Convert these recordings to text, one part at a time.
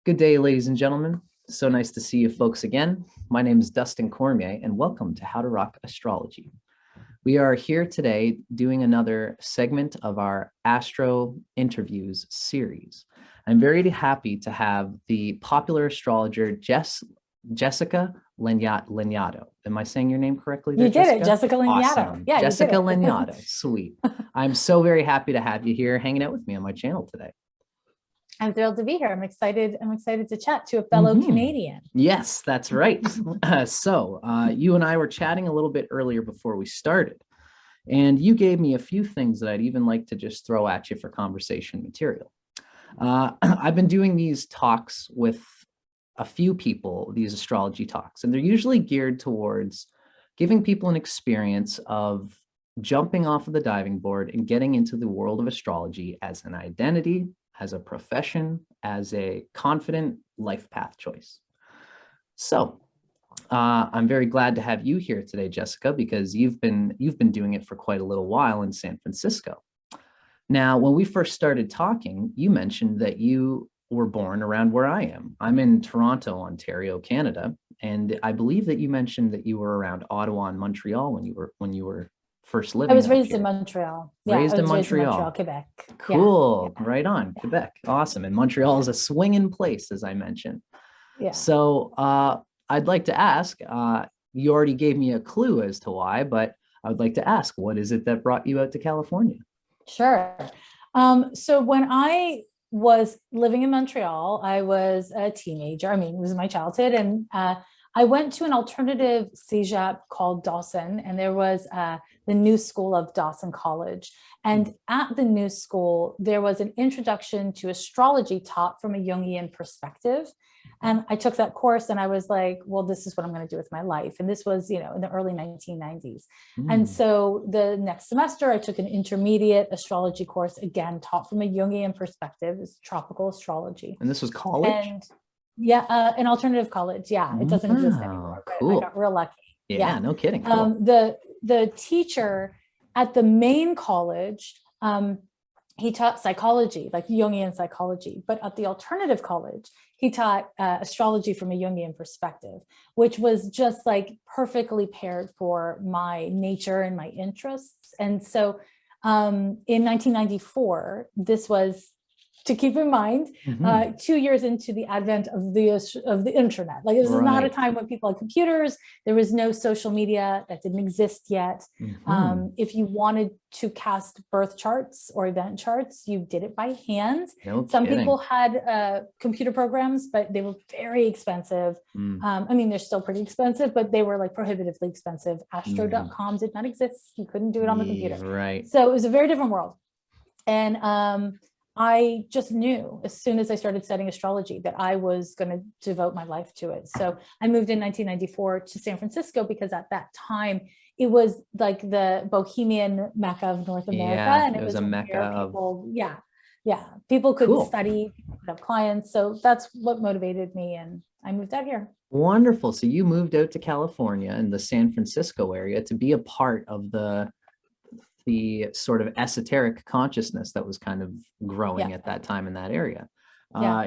Good day, ladies and gentlemen. So nice to see you folks again. My name is Dustin Cormier, and welcome to How to Rock Astrology. We are here today doing another segment of our Astro interviews series. I'm very happy to have the popular astrologer Jessica Lanyadoo. Am I saying your name correctly there, You did Jessica? it, Jessica Lanyadoo. Awesome. Yeah, Jessica you did it. Lanyadoo. Sweet. I'm so very happy to have you here hanging out with me on my channel today. I'm thrilled to be here. I'm excited to chat to a fellow Canadian. Yes, that's right. You and I were chatting a little bit earlier before we started, and you gave me a few things that I'd even like to just throw at you for conversation material. I've been doing these talks with a few people, these astrology talks, and they're usually geared towards giving people an experience of jumping off of the diving board and getting into the world of astrology as an identity, as a profession, as a confident life path choice. So I'm very glad to have you here today, Jessica, because you've been doing it for quite a little while in San Francisco. Now, when we first started talking, you mentioned that you were born around where I am. I'm in Toronto, Ontario, Canada, and I believe that you mentioned that you were around Ottawa and Montreal when you were first living. I was raised in Montreal. Raised in Montreal, Quebec. Cool. Yeah. Right on. Quebec. Awesome. And Montreal is a swinging place, as I mentioned. Yeah. So I'd like to ask, you already gave me a clue as to why, but I would like to ask, what is it that brought you out to California? Sure. So when I was living in Montreal, I was a teenager. It was my childhood. And I went to an alternative CEGEP called Dawson, and there was the New School of Dawson College. And at the New School, there was an introduction to astrology taught from a Jungian perspective. And I took that course and I was like, well, this is what I'm going to do with my life. And this was, in the early 1990s. And so the next semester, I took an intermediate astrology course, again, taught from a Jungian perspective. It's tropical astrology. And this was college? And yeah, an alternative college. Yeah, it doesn't exist anymore. Cool. I got real lucky. Yeah, no kidding. Cool. The teacher at the main college, he taught psychology, like Jungian psychology, but at the alternative college, he taught astrology from a Jungian perspective, which was just like perfectly paired for my nature and my interests. And so in 1994, this was, to keep in mind, 2 years into the advent of the internet. Like, this is not a time when people had computers. There was no social media. That didn't exist yet. If you wanted to cast birth charts or event charts, you did it by hand. Some people had computer programs, but they were very expensive. They're still pretty expensive, but they were like prohibitively expensive. Astro.com did not exist. You couldn't do it on the computer. Right. So it was a very different world. And I just knew as soon as I started studying astrology that I was going to devote my life to it. So I moved in 1994 to San Francisco because at that time it was like the bohemian mecca of North America. Yeah, and it was a mecca of... people could study, have clients. So that's what motivated me, and I moved out here. Wonderful. So you moved out to California in the San Francisco area to be a part of the sort of esoteric consciousness that was kind of growing at that time in that area.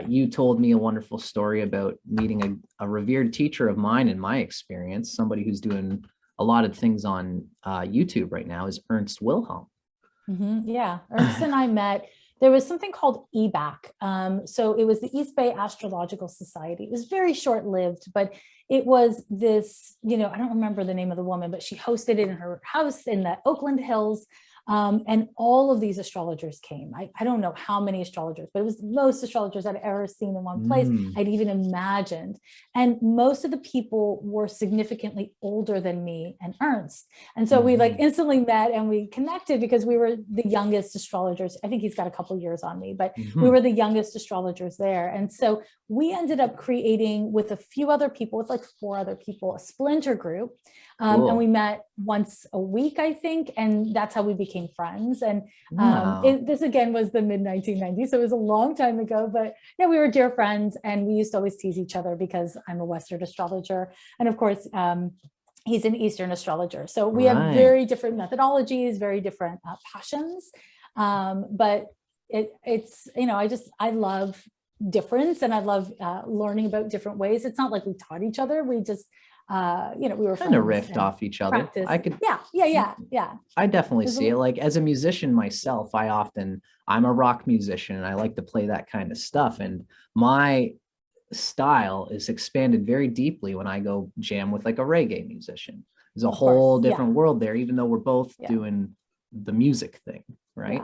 You told me a wonderful story about meeting a revered teacher of mine in my experience, somebody who's doing a lot of things on YouTube right now, is Ernst Wilhelm. Yeah, Ernst and I met. There was something called EBAC. So it was the East Bay Astrological Society. It was very short-lived, but it was this, I don't remember the name of the woman, but she hosted it in her house in the Oakland Hills. And all of these astrologers came. I don't know how many astrologers, but it was the most astrologers I'd ever seen in one place, I'd even imagined. And most of the people were significantly older than me and Ernst. And so we like instantly met and we connected because we were the youngest astrologers. I think he's got a couple years on me, but we were the youngest astrologers there. And so we ended up creating, with a few other people, with like 4 other people, a splinter group. And we met once a week, I think, and that's how we became friends. And this again was the mid 1990s, so it was a long time ago. But yeah, we were dear friends, and we used to always tease each other because I'm a Western astrologer, and of course, he's an Eastern astrologer. So we have very different methodologies, very different passions. But it's I love difference, and I love learning about different ways. It's not like we taught each other. We just, we were Kind of friends riffed off each other. practice. I could, Yeah. I definitely There's a see it. Like as a musician myself, I'm a rock musician and I like to play that kind of stuff. And my style is expanded very deeply when I go jam with like a reggae musician. There's a Of course, whole yeah. different world there, even though we're both Yeah. doing the music thing, right?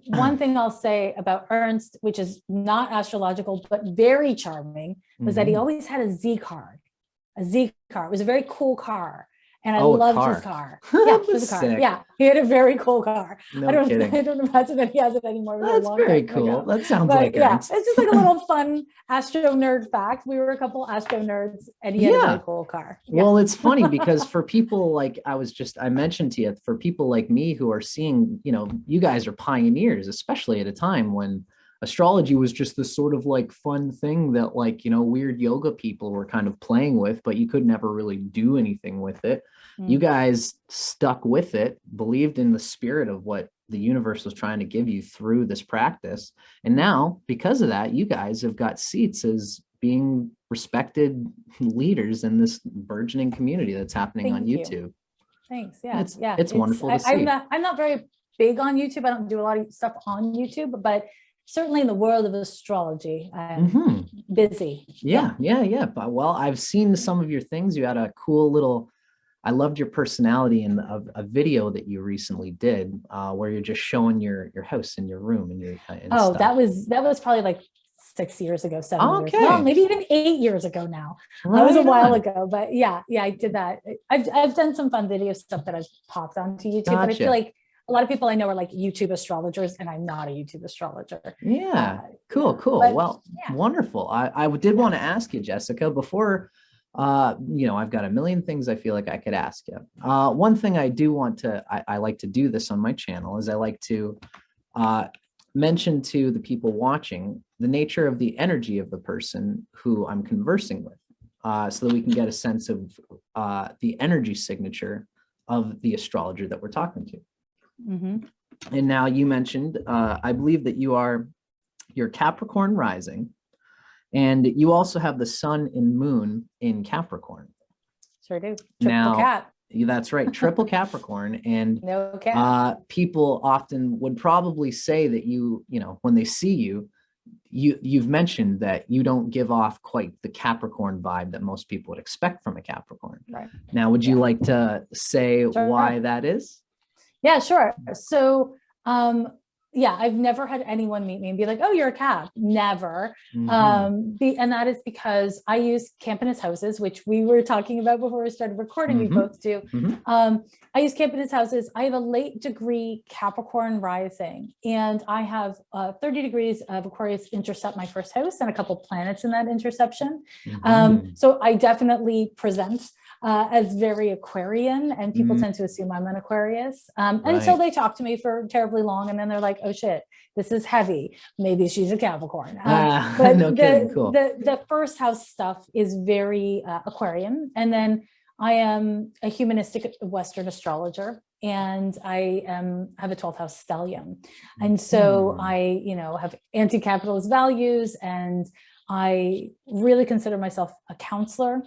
Yeah. One thing I'll say about Ernst, which is not astrological, but very charming, was that he Mhm. always had a Z car. A Z car. It was a very cool car. And I Oh, a loved car. his car. Yeah, it was a car. Sick. Yeah, he had a very cool car. No I don't kidding. imagine that he has it anymore. It was a That's long very time cool. ago. That sounds But like yeah, Ernst. it's just like a little fun astro nerd fact. We were a couple astro nerds, and he had a Yeah. very cool car. Yeah. Well, it's funny because for people like I mentioned to you, for people like me who are seeing, you guys are pioneers, especially at a time when astrology was just this sort of like fun thing that like, weird yoga people were kind of playing with, but you could never really do anything with it. You guys stuck with it, believed in the spirit of what the universe was trying to give you through this practice. And now, because of that, you guys have got seats as being respected leaders in this burgeoning community that's happening on Thank you. YouTube. Thanks. Yeah. It's wonderful to see. I'm not very big on YouTube. I don't do a lot of stuff on YouTube, but certainly in the world of astrology, I'm busy. Yeah. But well, I've seen some of your things. You had a cool little, I loved your personality in a video that you recently did where you're just showing your house and your room and your and stuff. that was probably like 6 years ago, 7 years. Okay. Well, maybe even 8 years ago now. Right that was a while on. ago, but yeah, I did that. I've done some fun video stuff that I've popped onto YouTube, but I Gotcha. feel like a lot of people I know are like YouTube astrologers, and I'm not a YouTube astrologer. Yeah. Cool. but, Well, yeah. wonderful. I did want to ask you, Jessica, before, I've got a million things I feel like I could ask you. One thing I do want to, I like to do this on my channel is I like to mention to the people watching the nature of the energy of the person who I'm conversing with, so that we can get a sense of the energy signature of the astrologer that we're talking to. And now you mentioned, I believe that you're Capricorn Rising, and you also have the sun and moon in Capricorn. Sure do. Now, Cat. That's right, triple Capricorn. And No cat. people often would probably say that when they see you've mentioned that you don't give off quite the Capricorn vibe that most people would expect from a Capricorn. Right. Now, would you like to say why that is? Yeah, sure. So, I've never had anyone meet me and be like, "Oh, you're a Cap." Never. And that is because I use Campanus houses, which we were talking about before we started recording. We both do. I use Campanus houses. I have a late degree Capricorn rising, and I have 30 degrees of Aquarius intercept my first house and a couple planets in that interception. So I definitely present as very Aquarian, and people tend to assume I'm an Aquarius until they talk to me for terribly long, and then they're like, "Oh shit, this is heavy. Maybe she's a Capricorn." But no kidding. Cool. The first house stuff is very Aquarian, and then I am a humanistic Western astrologer, and I have a 12th house stellium, and so I have anti-capitalist values, and I really consider myself a counselor.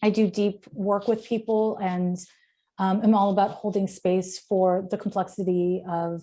I do deep work with people, and I'm all about holding space for the complexity of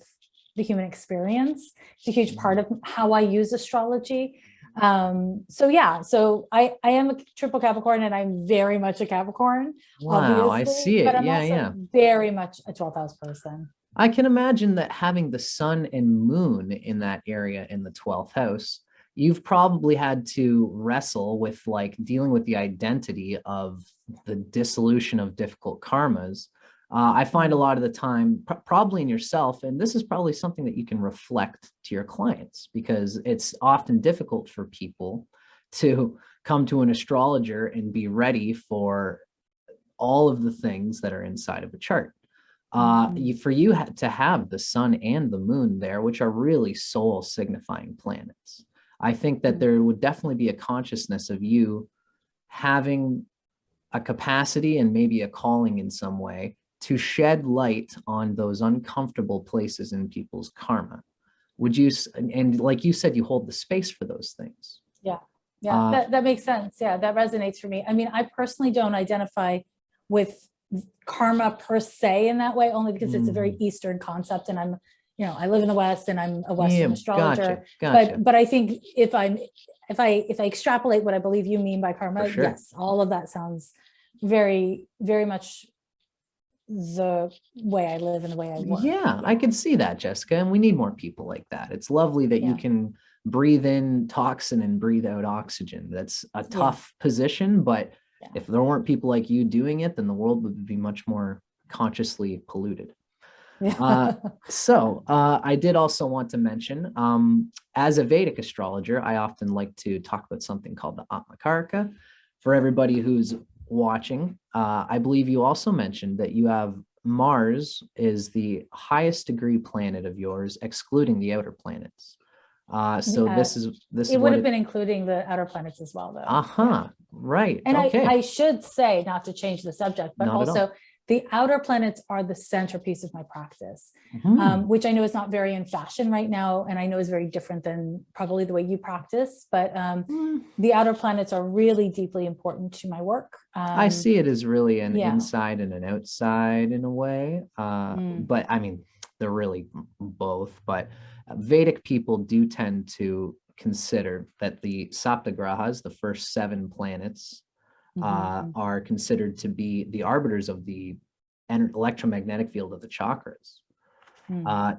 the human experience. It's a huge part of how I use astrology. So I am a triple Capricorn, and I'm very much a Capricorn. Wow, I see it. But I'm also very much a 12th house person. I can imagine that having the sun and moon in that area in the 12th house, you've probably had to wrestle with like dealing with the identity of the dissolution of difficult karmas. I find a lot of the time, probably in yourself, and this is probably something that you can reflect to your clients, because it's often difficult for people to come to an astrologer and be ready for all of the things that are inside of a chart. For you to have the sun and the moon there, which are really soul signifying planets, I think that there would definitely be a consciousness of you having a capacity and maybe a calling in some way to shed light on those uncomfortable places in people's karma. would you, and like you said, you hold the space for those things. Yeah. Yeah, that makes sense. Yeah, that resonates for me. I mean, I personally don't identify with karma per se in that way, only because it's a very Eastern concept, and I'm, I live in the West, and I'm a Western astrologer. Gotcha. But I think if I extrapolate what I believe you mean by karma, sure. Yes, all of that sounds very, very much the way I live and the way I work. Yeah, I can see that, Jessica, and we need more people like that. It's lovely that you can breathe in toxin and breathe out oxygen. That's a tough position, but if there weren't people like you doing it, then the world would be much more consciously polluted. So I did also want to mention, as a Vedic astrologer, I often like to talk about something called the Atmakaraka. For everybody who's watching, I believe you also mentioned that you have Mars is the highest degree planet of yours, excluding the outer planets. So this it would have been including the outer planets as well, though. Right. And okay. I should say, not to change the subject, but also the outer planets are the centerpiece of my practice, which I know is not very in fashion right now, and I know is very different than probably the way you practice, but the outer planets are really deeply important to my work. I see it as really an inside and an outside in a way, but I mean, they're really both, but Vedic people do tend to consider that the Saptagrahas, the first 7 planets, are considered to be the arbiters of the electromagnetic field of the chakras.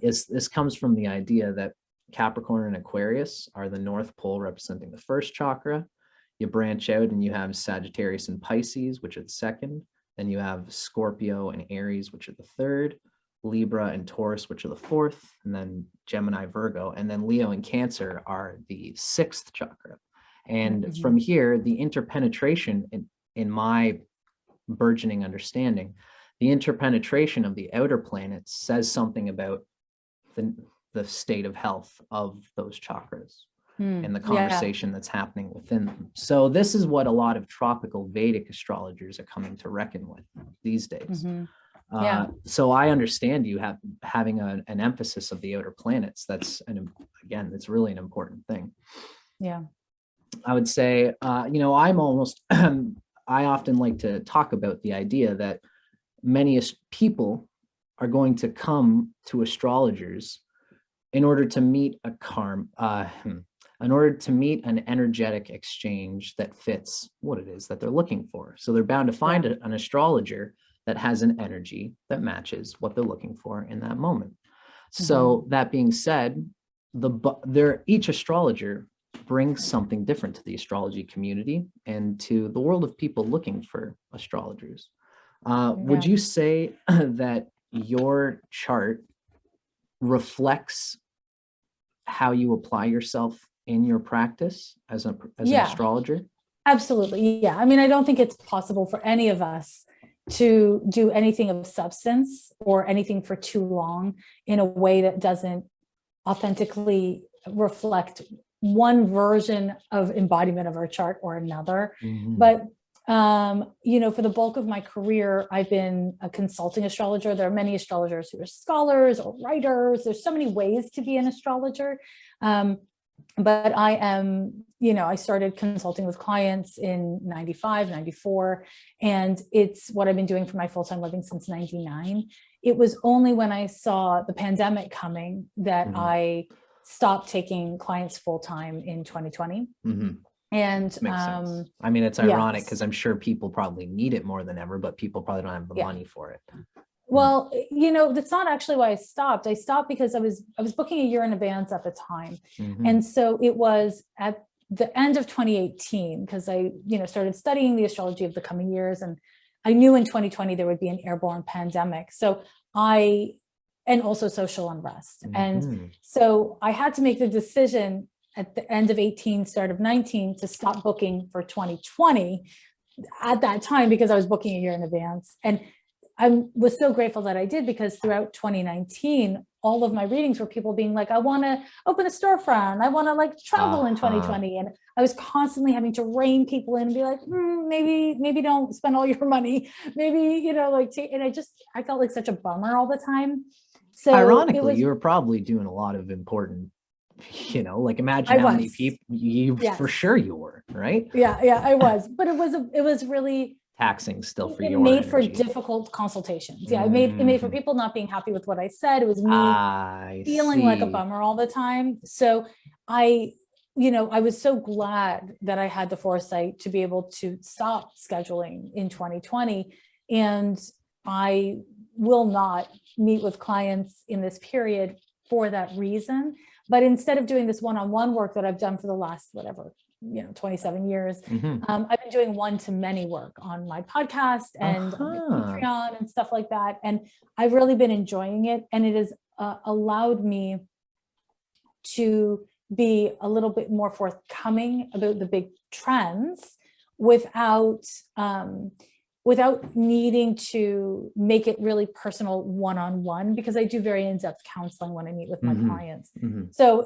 This comes from the idea that Capricorn and Aquarius are the North Pole representing the first chakra. You branch out and you have Sagittarius and Pisces, which are the second. Then you have Scorpio and Aries, which are the third. Libra and Taurus, which are the fourth, and then Gemini, Virgo, and then Leo and Cancer are the 6th chakra. And from here, the interpenetration, in my burgeoning understanding, the interpenetration of the outer planets says something about the state of health of those chakras and the conversation that's happening within them. So this is what a lot of tropical Vedic astrologers are coming to reckon with these days. So I understand you having an emphasis of the outer planets. That's it's really an important thing. I would say, I'm almost, I often like to talk about the idea that many people are going to come to astrologers in order to meet in order to meet an energetic exchange that fits what it is that they're looking for. So they're bound to find an astrologer that has an energy that matches what they're looking for in that moment. So that being said, each astrologer brings something different to the astrology community and to the world of people looking for astrologers. Would you say that your chart reflects how you apply yourself in your practice as an astrologer? Absolutely. Yeah. I mean, I don't think it's possible for any of us to do anything of substance or anything for too long in a way that doesn't authentically reflect one version of embodiment of our chart or another. But for the bulk of my career, I've been a consulting astrologer. There are many astrologers who are scholars or writers. There's so many ways to be an astrologer. But I am, I started consulting with clients in 95, 94, and it's what I've been doing for my full-time living since 99. It was only when I saw the pandemic coming that I stopped taking clients full-time in 2020. And makes sense. I mean, it's ironic because I'm sure people probably need it more than ever, but people probably don't have the money for it. Well, that's not actually why I stopped. I stopped because I was booking a year in advance at the time. And so it was at the end of 2018, because I, started studying the astrology of the coming years. And I knew in 2020 there would be an airborne pandemic. And also social unrest. And so I had to make the decision at the end of 18, start of 19, to stop booking for 2020 at that time, because I was booking a year in advance. And I was so grateful that I did, because throughout 2019, all of my readings were people being like, I want to open a storefront. I want to travel in 2020. And I was constantly having to rein people in and be like, maybe don't spend all your money. Maybe, and I felt like such a bummer all the time. So Ironically, you were probably doing a lot of important, like imagine how many people for sure you were, right? Yeah, I was, but it was really taxing still for it your made energy. for difficult consultations. Yeah, it made for people not being happy with what I said. It was me feeling like a bummer all the time. So I was so glad that I had the foresight to be able to stop scheduling in 2020. And I will not meet with clients in this period for that reason. But instead of doing this one-on-one work that I've done for the last, 27 years, I've been doing one-to-many work on my podcast and on my Patreon and stuff like that. And I've really been enjoying it. And it has allowed me to be a little bit more forthcoming about the big trends without needing to make it really personal one-on-one, because I do very in-depth counseling when I meet with my clients. So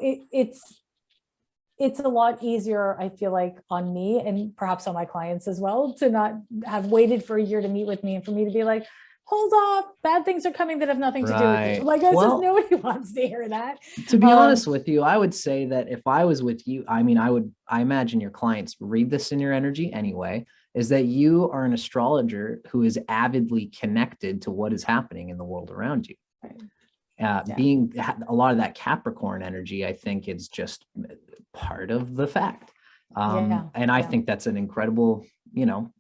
it's a lot easier, I feel like, on me and perhaps on my clients as well, to not have waited for a year to meet with me and for me to be like, hold off, bad things are coming that have nothing to do with you. Like, just nobody wants to hear that. To be honest with you, I would say that if I was with you, I imagine your clients read this in your energy anyway, is that you are an astrologer who is avidly connected to what is happening in the world around you. Being a lot of that Capricorn energy, I think, is just part of the fact. And I think that's an incredible,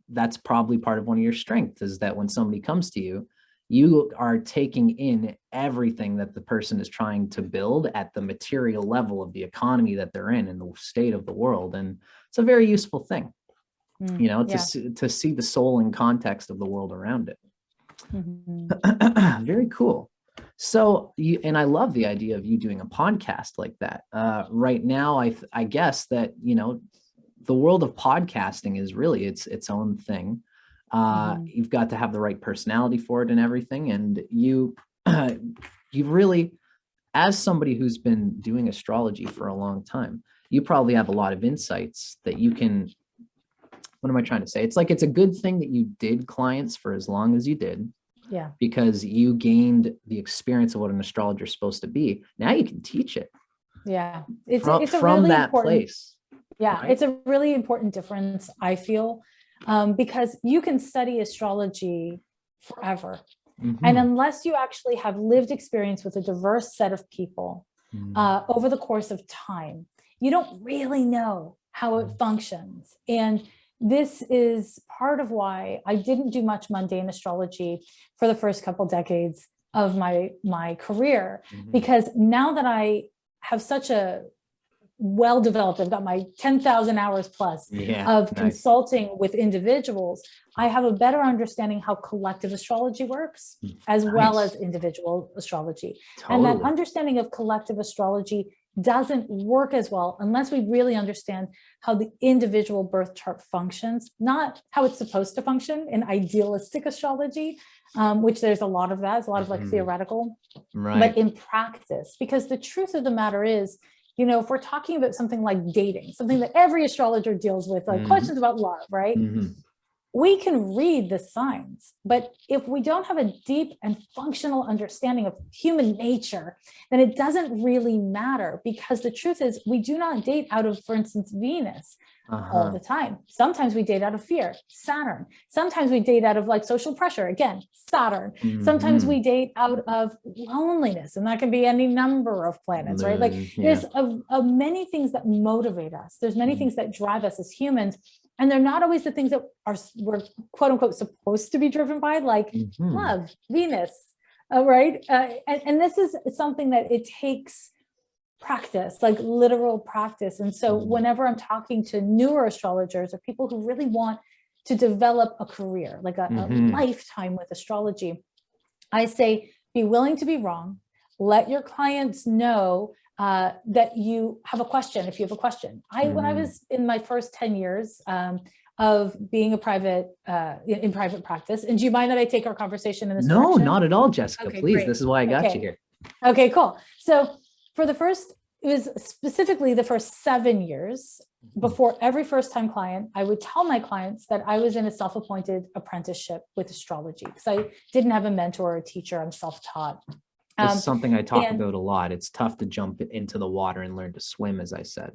that's probably part of one of your strengths, is that when somebody comes to you, you are taking in everything that the person is trying to build at the material level of the economy that they're in and the state of the world. And it's a very useful thing, to see the soul and context of the world around it. Very cool. So and I love the idea of you doing a podcast like that. Right now, I guess that, the world of podcasting is really its own thing. You've got to have the right personality for it and everything. And you really, as somebody who's been doing astrology for a long time, you probably have a lot of insights that you can, what am I trying to say? It's like, it's a good thing that you did clients for as long as you did. Yeah. Because you gained the experience of what an astrologer is supposed to be. Now you can teach it. Yeah. It's from a really that important place. Yeah. Right? It's a really important difference, I feel, because you can study astrology forever. And unless you actually have lived experience with a diverse set of people over the course of time, you don't really know how it functions. And this is part of why I didn't do much mundane astrology for the first couple decades of my career, because now that I have such a well-developed, I've got my 10,000 hours plus of consulting with individuals, I have a better understanding how collective astrology works as well as individual astrology. And that understanding of collective astrology doesn't work as well unless we really understand how the individual birth chart functions, not how it's supposed to function in idealistic astrology, which there's a lot of that. It's a lot of like theoretical, but in practice, because the truth of the matter is, if we're talking about something like dating, something that every astrologer deals with, like questions about love, right? We can read the signs, but if we don't have a deep and functional understanding of human nature, then it doesn't really matter, because the truth is we do not date out of, for instance, Venus all the time. Sometimes we date out of fear, Saturn. Sometimes we date out of like social pressure, again, Saturn. Sometimes we date out of loneliness, and that can be any number of planets, right? Like there's many things that motivate us. There's many things that drive us as humans. And they're not always the things that we're quote unquote supposed to be driven by, like love, Venus, right? And this is something that it takes practice, like literal practice. And so whenever I'm talking to newer astrologers or people who really want to develop a career, like a lifetime with astrology, I say, be willing to be wrong. Let your clients know that you have a question. If you have a question, when I was in my first 10 years of being in private practice, and do you mind that I take our conversation in this direction? No, not at all, Jessica. Okay, please. great. This is why I got you here. Okay, cool. So for it was specifically the first 7 years before every first-time client, I would tell my clients that I was in a self-appointed apprenticeship with astrology, because I didn't have a mentor or a teacher. I'm self-taught. It's something I talk And about a lot. It's tough to jump into the water and learn to swim, as I said.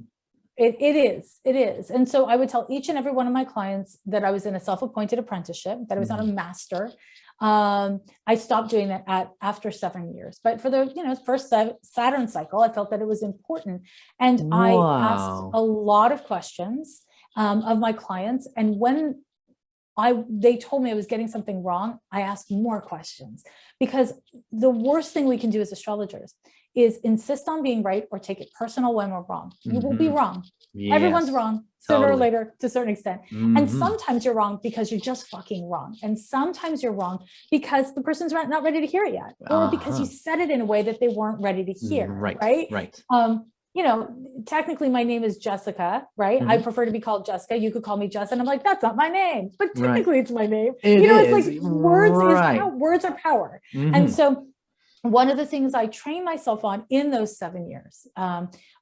it is. And so I would tell each and every one of my clients that I was in a self-appointed apprenticeship, that I was not a master. I stopped doing that after 7 years, but for the, first Saturn cycle, I felt that it was important. And I asked a lot of questions of my clients. And when they told me I was getting something wrong, I asked more questions, because the worst thing we can do as astrologers is insist on being right or take it personal when we're wrong. You will be wrong. Yes, everyone's wrong sooner or totally. later to a certain extent. And sometimes you're wrong because you're just fucking wrong. And sometimes you're wrong because the person's not ready to hear it yet, or because you said it in a way that they weren't ready to hear. Right. Technically my name is Jessica, right? I prefer to be called Jessica. You could call me Jess, and I'm like, that's not my name, but technically it's my name. It's like words are power. And so one of the things I trained myself on in those 7 years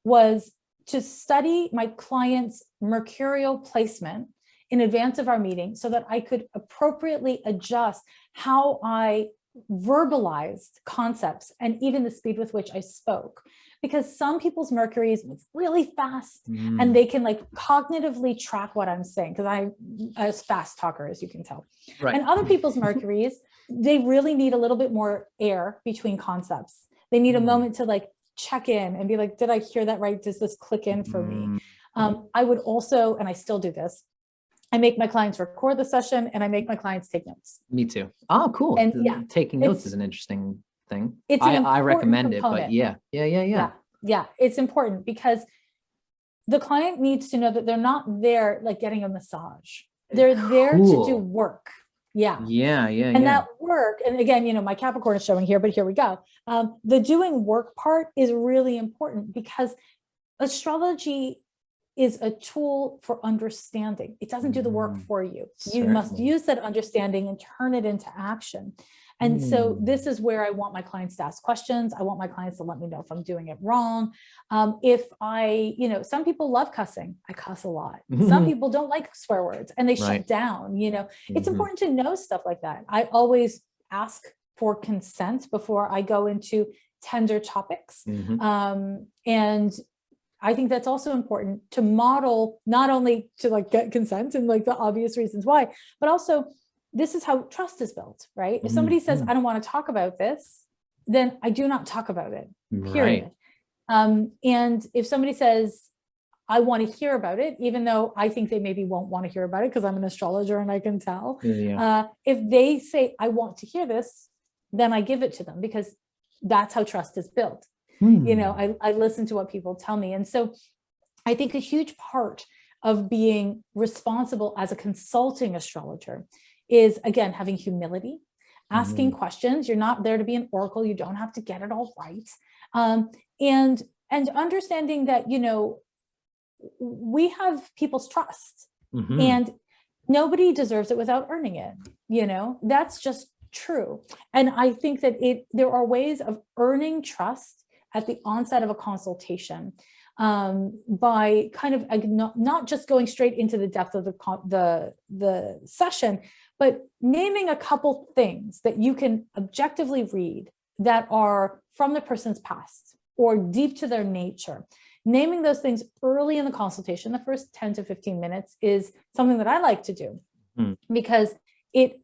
was to study my client's mercurial placement in advance of our meeting, so that I could appropriately adjust how I verbalized concepts and even the speed with which I spoke. Because some people's Mercuries move really fast and they can like cognitively track what I'm saying, because I'm a fast talker, as you can tell. And other people's Mercuries, they really need a little bit more air between concepts. They need a moment to like check in and be like, did I hear that right? Does this click in for me? I would also, and I still do this, I make my clients record the session and I make my clients take notes. Me too. Oh, cool. And taking notes is an interesting thing. I recommend component. It, but yeah, it's important, because the client needs to know that they're not there like getting a massage. They're there to do work. And that work, and again, my Capricorn is showing here, but here we go. The doing work part is really important, because astrology is a tool for understanding. It doesn't do the work for you. You must use that understanding and turn it into action. And so this is where I want my clients to ask questions. I want my clients to let me know if I'm doing it wrong. If some people love cussing. I cuss a lot. Some people don't like swear words and they shut down. It's important to know stuff like that. I always ask for consent before I go into tender topics. And I think that's also important to model, not only to like get consent and like the obvious reasons why, but also this is how trust is built, right? If somebody says, I don't want to talk about this, then I do not talk about it, period. And if somebody says, I want to hear about it, even though I think they maybe won't want to hear about it because I'm an astrologer and I can tell, if they say, I want to hear this, then I give it to them, because that's how trust is built. I listen to what people tell me. And so I think a huge part of being responsible as a consulting astrologer is, again, having humility, asking questions. You're not there to be an oracle. You don't have to get it all right. And understanding that, we have people's trust and nobody deserves it without earning it. That's just true. And I think that there are ways of earning trust at the onset of a consultation, by kind of not just going straight into the depth of the session, but naming a couple things that you can objectively read that are from the person's past or deep to their nature. Naming those things early in the consultation, the first 10 to 15 minutes, is something that I like to do because it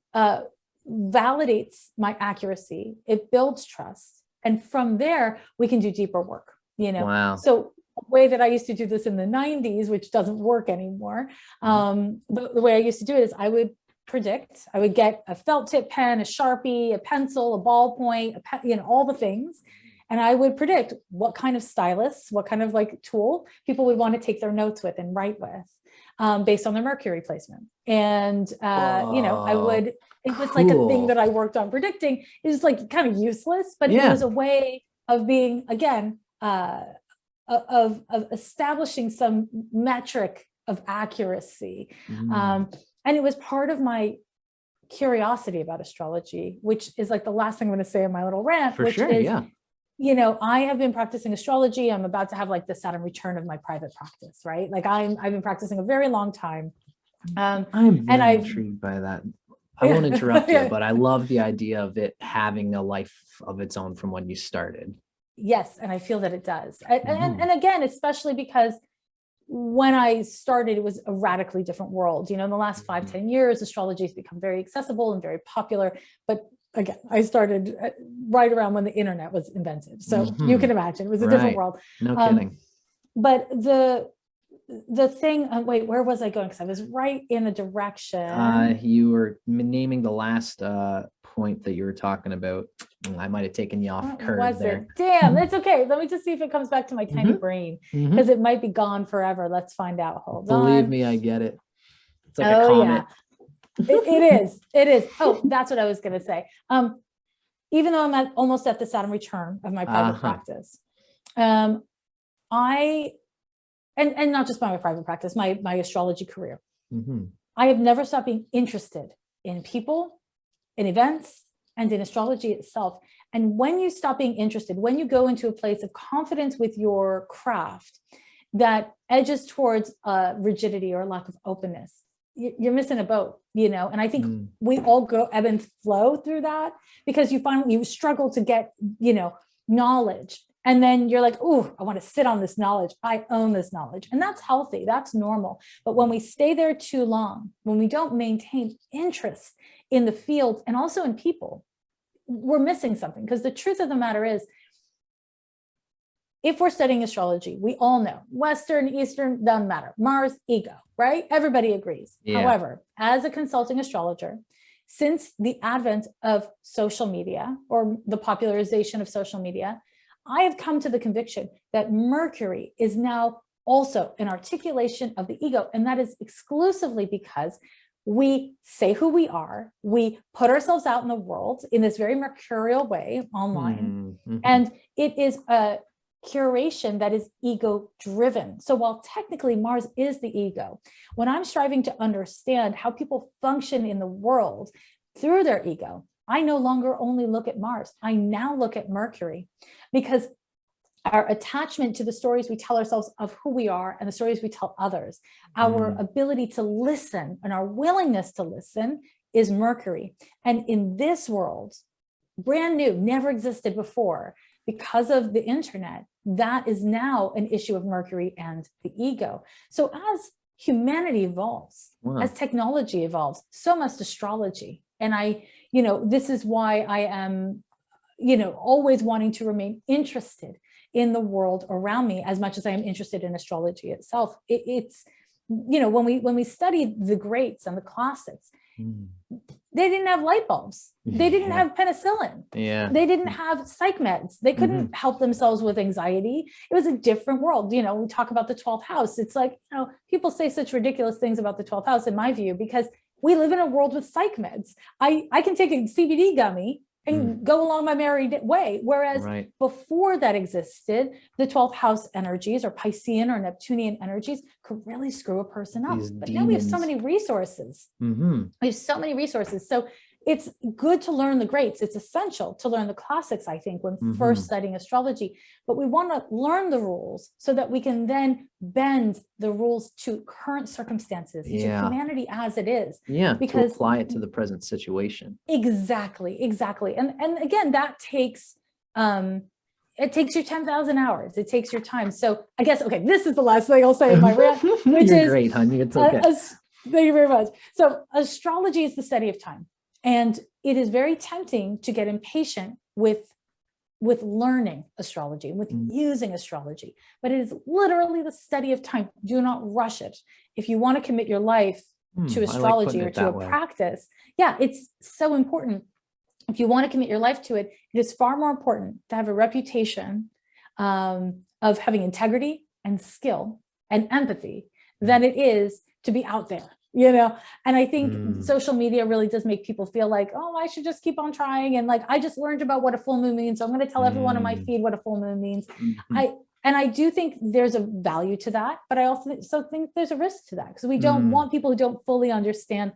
validates my accuracy. It builds trust. And from there, we can do deeper work, So a way that I used to do this in the 90s, which doesn't work anymore. The way I used to do it is I would predict. I would get a felt tip pen, a Sharpie, a pencil, a ballpoint, all the things. And I would predict what kind of stylus, what kind of like tool people would want to take their notes with and write with, based on their Mercury placement. And, it was like a thing that I worked on predicting. It was like kind of useless, but it was a way of being, again, of establishing some metric of accuracy. And it was part of my curiosity about astrology, which is like the last thing I'm going to say in my little rant, I have been practicing astrology. I'm about to have like the Saturn return of my private practice, right? Like I've been practicing a very long time. I'm very intrigued by that. I won't interrupt you, Yeah. but I love the idea of it having a life of its own from when you started. Yes, and I feel that it does. And, Mhm. and again, especially because when I started, it was a radically different world. In the last 5, 10 years, astrology has become very accessible and very popular. But again, I started right around when the internet was invented. So you can imagine it was a different Right. world. No kidding. But the thing, wait, where was I going? Because I was right in a direction. You were naming the last point that you were talking about. I might have taken you off What curve was there. it? Damn, it's okay. Let me just see if it comes back to my tiny Mhm. brain, Mhm. because it might be gone forever. Let's find out. Hold Believe on. me, I get it. It's like a Oh comet. yeah, it is. It is. Oh, that's what I was going to say. Even though I'm almost at the Saturn return of my private practice, I and not just my private practice, my astrology career. Mhm. I have never stopped being interested in people, in events, and in astrology itself. And when you stop being interested, when you go into a place of confidence with your craft that edges towards rigidity or lack of openness, you're missing a boat, And I think we all go ebb and flow through that, because you struggle to get, knowledge. And then you're like, oh, I want to sit on this knowledge. I own this knowledge. And that's healthy. That's normal. But when we stay there too long, when we don't maintain interest in the field and also in people, we're missing something. Because the truth of the matter is, if we're studying astrology, we all know Western, Eastern, doesn't matter. Mars, ego, right? Everybody agrees. Yeah. However, as a consulting astrologer, since the advent of social media or the popularization of social media, I have come to the conviction that Mercury is now also an articulation of the ego. And that is exclusively because we say who we are. We put ourselves out in the world in this very mercurial way online. And it is a curation that is ego driven. So while technically Mars is the ego, when I'm striving to understand how people function in the world through their ego, I no longer only look at Mars. I now look at Mercury, because our attachment to the stories we tell ourselves of who we are and the stories we tell others, our ability to listen and our willingness to listen is Mercury. And in this world, brand new, never existed before, because of the internet, that is now an issue of Mercury and the ego. So as humanity evolves, as technology evolves, so must astrology. And this is why I am, always wanting to remain interested in the world around me as much as I am interested in astrology itself. It's, when we study the greats and the classics, they didn't have light bulbs. They didn't have penicillin. Yeah. They didn't have psych meds. They couldn't help themselves with anxiety. It was a different world. We talk about the 12th house. It's like, people say such ridiculous things about the 12th house, in my view, because we live in a world with psych meds. I can take a CBD gummy and go along my merry way. Whereas before that existed, the 12th house energies or Piscean or Neptunian energies could really screw a person up. But now we have so many resources. We have so many resources. So it's good to learn the greats. It's essential to learn the classics, I think, when first studying astrology. But we want to learn the rules so that we can then bend the rules to current circumstances, to humanity as it is. Yeah, because to apply it to the present situation. Exactly. And again, that takes, it takes you 10,000 hours. It takes your time. So I guess, okay, this is the last thing I'll say in my rant, which You're is great, honey. It's okay. Thank you very much. So astrology is the study of time. And it is very tempting to get impatient with learning astrology, with using astrology, but it is literally the study of time. Do not rush it. If you want to commit your life to astrology or to a practice, it's so important. If you want to commit your life to it, it is far more important to have a reputation of having integrity and skill and empathy than it is to be out there. And I think social media really does make people feel like, oh, I should just keep on trying. And like, I just learned about what a full moon means, so I'm going to tell everyone on my feed what a full moon means. I do think there's a value to that, but I also think there's a risk to that, because we don't want people who don't fully understand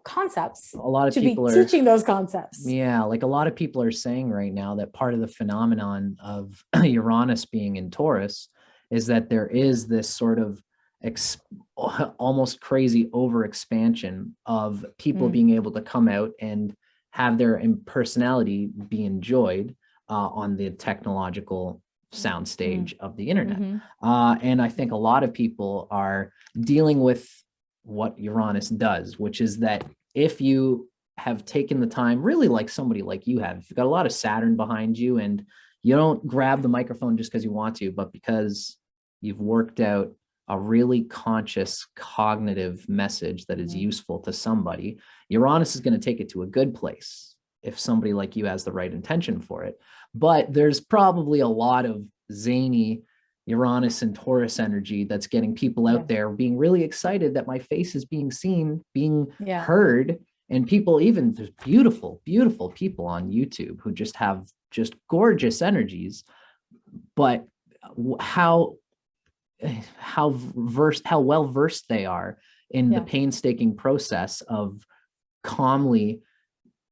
concepts a lot of to people be are teaching those concepts. Yeah, like a lot of people are saying right now that part of the phenomenon of Uranus being in Taurus is that there is this sort of almost crazy over expansion of people being able to come out and have their personality be enjoyed on the technological soundstage of the internet. And I think a lot of people are dealing with what Uranus does, which is that if you have taken the time, really like somebody like you have, if you've got a lot of Saturn behind you and you don't grab the microphone just because you want to, but because you've worked out a really conscious cognitive message that is useful to somebody, Uranus is going to take it to a good place if somebody like you has the right intention for it. But there's probably a lot of zany Uranus and Taurus energy that's getting people out there being really excited that my face is being seen, being heard. And people, even there's beautiful, beautiful people on YouTube who just have just gorgeous energies, but how well versed they are in the painstaking process of calmly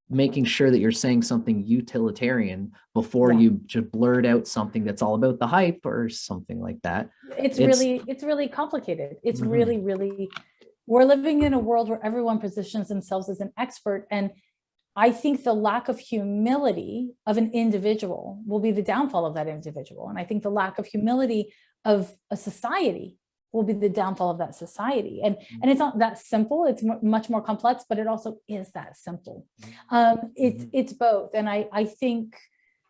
making sure that you're saying something utilitarian before you just blurt out something that's all about the hype or something like that. It's really complicated. It's really, we're living in a world where everyone positions themselves as an expert. And I think the lack of humility of an individual will be the downfall of that individual. And I think the lack of humility of a society will be the downfall of that society. And it's not that simple. It's much more complex, but it also is that simple. It's both. And I think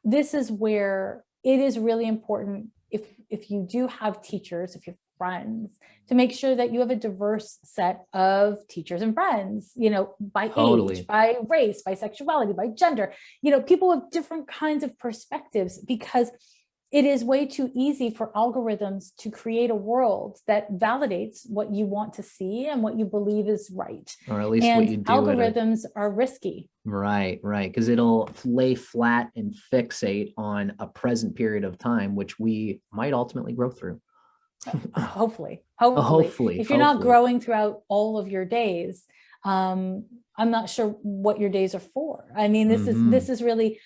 this is where it is really important, if you do have teachers, if you have friends, to make sure that you have a diverse set of teachers and friends, by age, by race, by sexuality, by gender, people with different kinds of perspectives, because it is way too easy for algorithms to create a world that validates what you want to see and what you believe is right. Or at least and what you do. Algorithms are risky. Right. Because it'll lay flat and fixate on a present period of time, which we might ultimately grow through. Hopefully. If you're not growing throughout all of your days, I'm not sure what your days are for. I mean, this is really,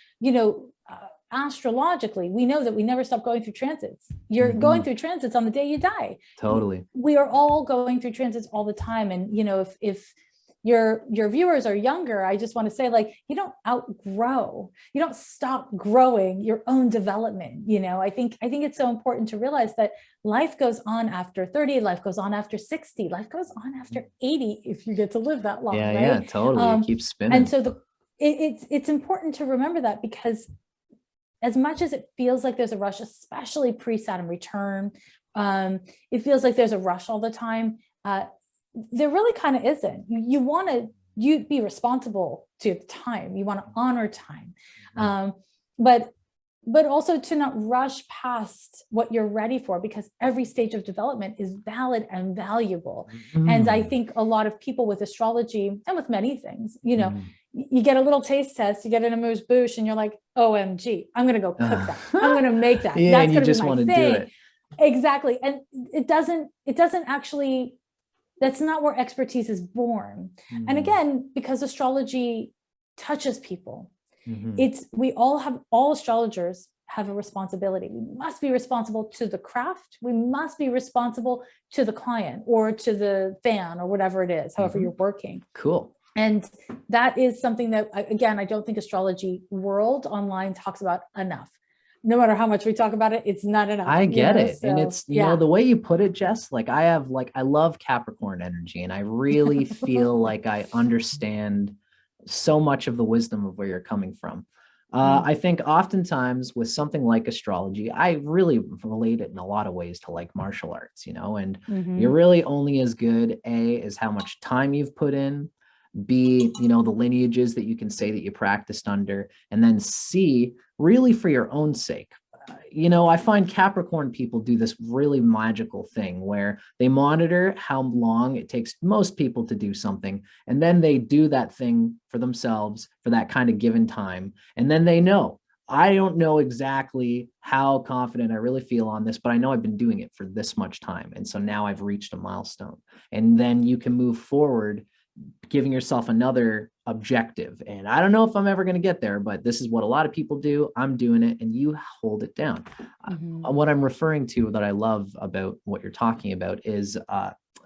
astrologically, we know that we never stop going through transits. You're going through transits on the day you die. Totally. We are all going through transits all the time. And, if your viewers are younger, I just want to say, you don't outgrow, you don't stop growing your own development. I think it's so important to realize that life goes on after 30, life goes on after 60, life goes on after 80, if you get to live that long. Yeah, right? yeah, totally. It keeps spinning. And so it's important to remember that, because as much as it feels like there's a rush, especially pre-Saturn return, it feels like there's a rush all the time. There really kind of isn't. You want to be responsible to time. You want to honor time, but also to not rush past what you're ready for, because every stage of development is valid and valuable. And I think a lot of people with astrology and with many things, you get a little taste test, you get an amuse bouche, and you're like, OMG, I'm going to go cook that. I'm going to make that. Yeah, that's and you just want to do it. Exactly. And it doesn't actually, that's not where expertise is born. And again, because astrology touches people, all astrologers have a responsibility. We must be responsible to the craft. We must be responsible to the client or to the fan or whatever it is, however you're working. Cool. And that is something that, again, I don't think astrology world online talks about enough. No matter how much we talk about it, it's not enough. I get it. So, and it's, the way you put it, Jess, I love Capricorn energy, and I really feel like I understand so much of the wisdom of where you're coming from. I think oftentimes with something like astrology, I really relate it in a lot of ways to martial arts, and you're really only as good, A, as how much time you've put in, B, the lineages that you can say that you practiced under, and then C, really for your own sake. I find Capricorn people do this really magical thing where they monitor how long it takes most people to do something, and then they do that thing for themselves for that kind of given time. And then they know, I don't know exactly how confident I really feel on this, but I know I've been doing it for this much time. And so now I've reached a milestone. And then you can move forward, giving yourself another objective. And I don't know if I'm ever going to get there, but this is what a lot of people do. I'm doing it, and you hold it down. What I'm referring to that I love about what you're talking about is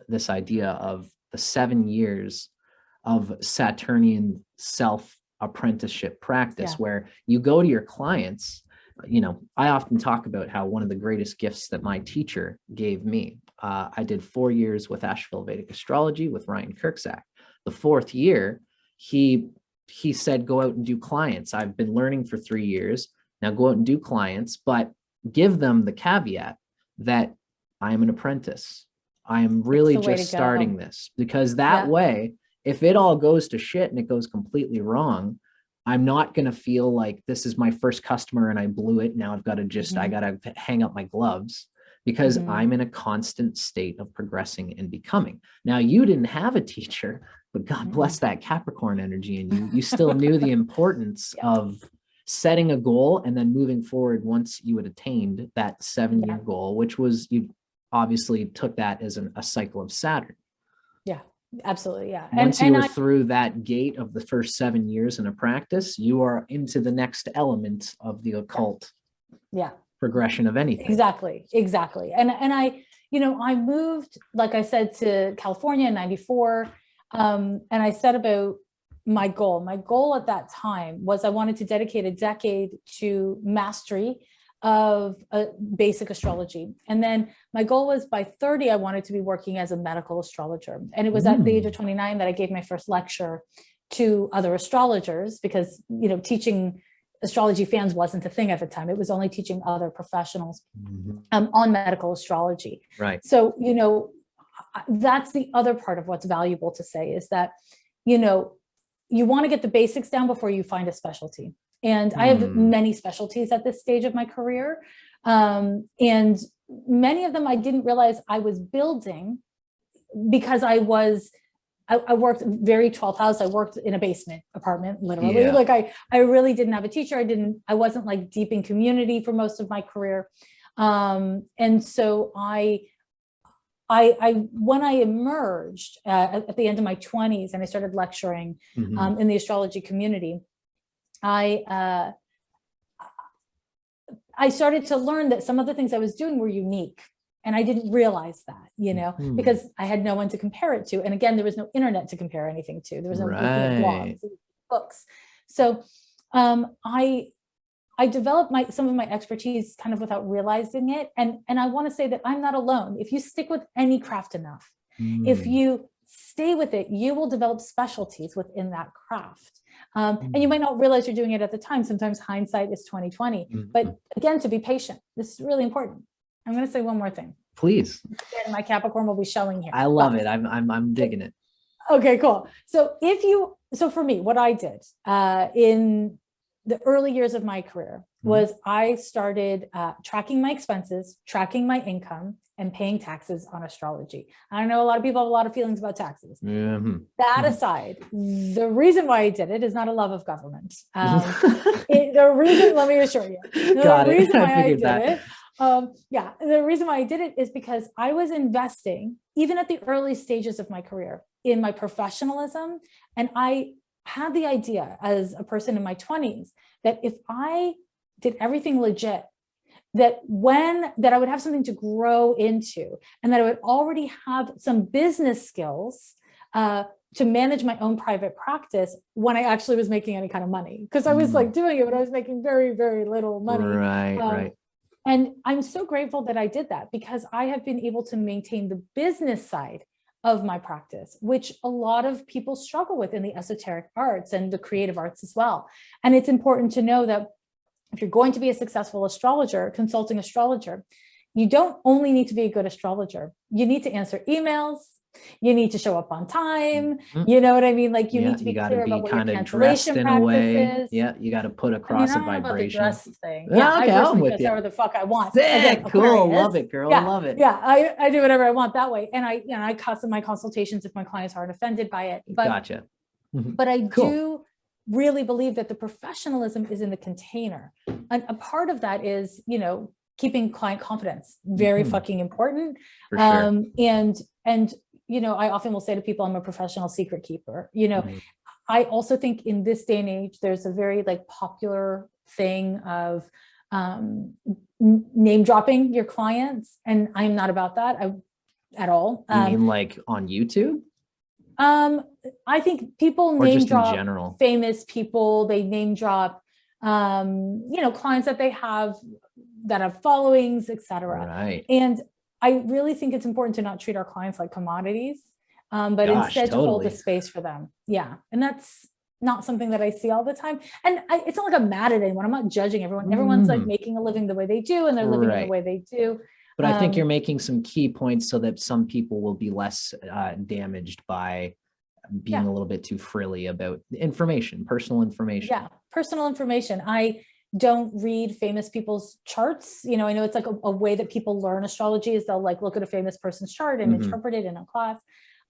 this idea of the 7 years of Saturnian self-apprenticeship practice, where you go to your clients. I often talk about how one of the greatest gifts that my teacher gave me, I did 4 years with Asheville Vedic Astrology with Ryan Kirkzak. The 4th year, he said, go out and do clients. I've been learning for 3 years. Now go out and do clients, but give them the caveat that I am an apprentice. I am really just starting this, because that way, if it all goes to shit and it goes completely wrong, I'm not going to feel like this is my first customer and I blew it. Now I've got to I got to hang up my gloves, because I'm in a constant state of progressing and becoming. Now, you didn't have a teacher, but God bless that Capricorn energy. And you still knew the importance of setting a goal and then moving forward once you had attained that 7-year goal, which was, you obviously took that as a cycle of Saturn. Yeah. Absolutely. Yeah. Once you were through that gate of the first 7 years in a practice, you are into the next element of the occult progression of anything. Exactly. And I moved, like I said, to California in 94. And I set about my goal. My goal at that time was I wanted to dedicate a decade to mastery of basic astrology. And then my goal was by 30, I wanted to be working as a medical astrologer. And it was at the age of 29 that I gave my first lecture to other astrologers, because, teaching astrology fans wasn't a thing at the time. It was only teaching other professionals on medical astrology. Right. So, that's the other part of what's valuable to say, is that, you want to get the basics down before you find a specialty. And I have many specialties at this stage of my career. And many of them I didn't realize I was building, because I worked very 12th house. I worked in a basement apartment, literally. Like I really didn't have a teacher. I wasn't like deep in community for most of my career. And so when I emerged at the end of my 20s and I started lecturing in the astrology community, I started to learn that some of the things I was doing were unique. And I didn't realize that, because I had no one to compare it to. And again, there was no internet to compare anything to. There was no blogs, books. So I developed some of my expertise kind of without realizing it. And I want to say that I'm not alone. If you stick with any craft enough, if you stay with it, you will develop specialties within that craft. And you might not realize you're doing it at the time. Sometimes hindsight is 20/20. But again, to be patient. This is really important. I'm going to say one more thing. Please. And my Capricorn will be showing here. I love it. I'm digging it. Okay, cool. So for me, what I did in the early years of my career was I started tracking my expenses, tracking my income, and paying taxes on astrology. I know a lot of people have a lot of feelings about taxes. That aside, the reason why I did it is not a love of government. The reason, let me assure you, the reason why I did it, the reason why I did it is because I was investing, even at the early stages of my career, in my professionalism. And I had the idea as a person in my 20s that if I did everything legit, that I would have something to grow into, and that I would already have some business skills to manage my own private practice when I actually was making any kind of money. Because I was like doing it, but I was making very, very little money. Right. And I'm so grateful that I did that, because I have been able to maintain the business side of my practice, which a lot of people struggle with in the esoteric arts and the creative arts as well. And it's important to know that if you're going to be a successful astrologer, consulting astrologer, you don't only need to be a good astrologer. You need to answer emails. You need to show up on time. You know what I mean? Like you need to be clear about what your cancellation practice is. Yeah, you got to put across a vibration. About the dress thing. Yeah, okay, I I'm with you. Whatever the fuck I want. Sick, Again, cool, love it, girl, love it. Yeah, I do whatever I want that way, and I custom my consultations if my clients aren't offended by it. But, gotcha. But I do really believe that the professionalism is in the container, and a part of that is keeping client confidence, very fucking important. For sure. And I often will say to people, I'm a professional secret keeper. I also think in this day and age, there's a very like popular thing of name dropping your clients. And I'm not about that at all. You mean like on YouTube? I think people Or name just in drop general? famous people. They name drop, clients that they have that have followings, etc. Right. And I really think it's important to not treat our clients like commodities, but instead to hold the space for them. Yeah. And that's not something that I see all the time. And it's not like I'm mad at anyone. I'm not judging everyone. Everyone's like making a living the way they do, and they're living in the way they do. But I think you're making some key points so that some people will be less damaged by being a little bit too frilly about information, personal information. Yeah, personal information. I don't read famous people's charts. I know it's like a way that people learn astrology is they'll like look at a famous person's chart and interpret it in a class.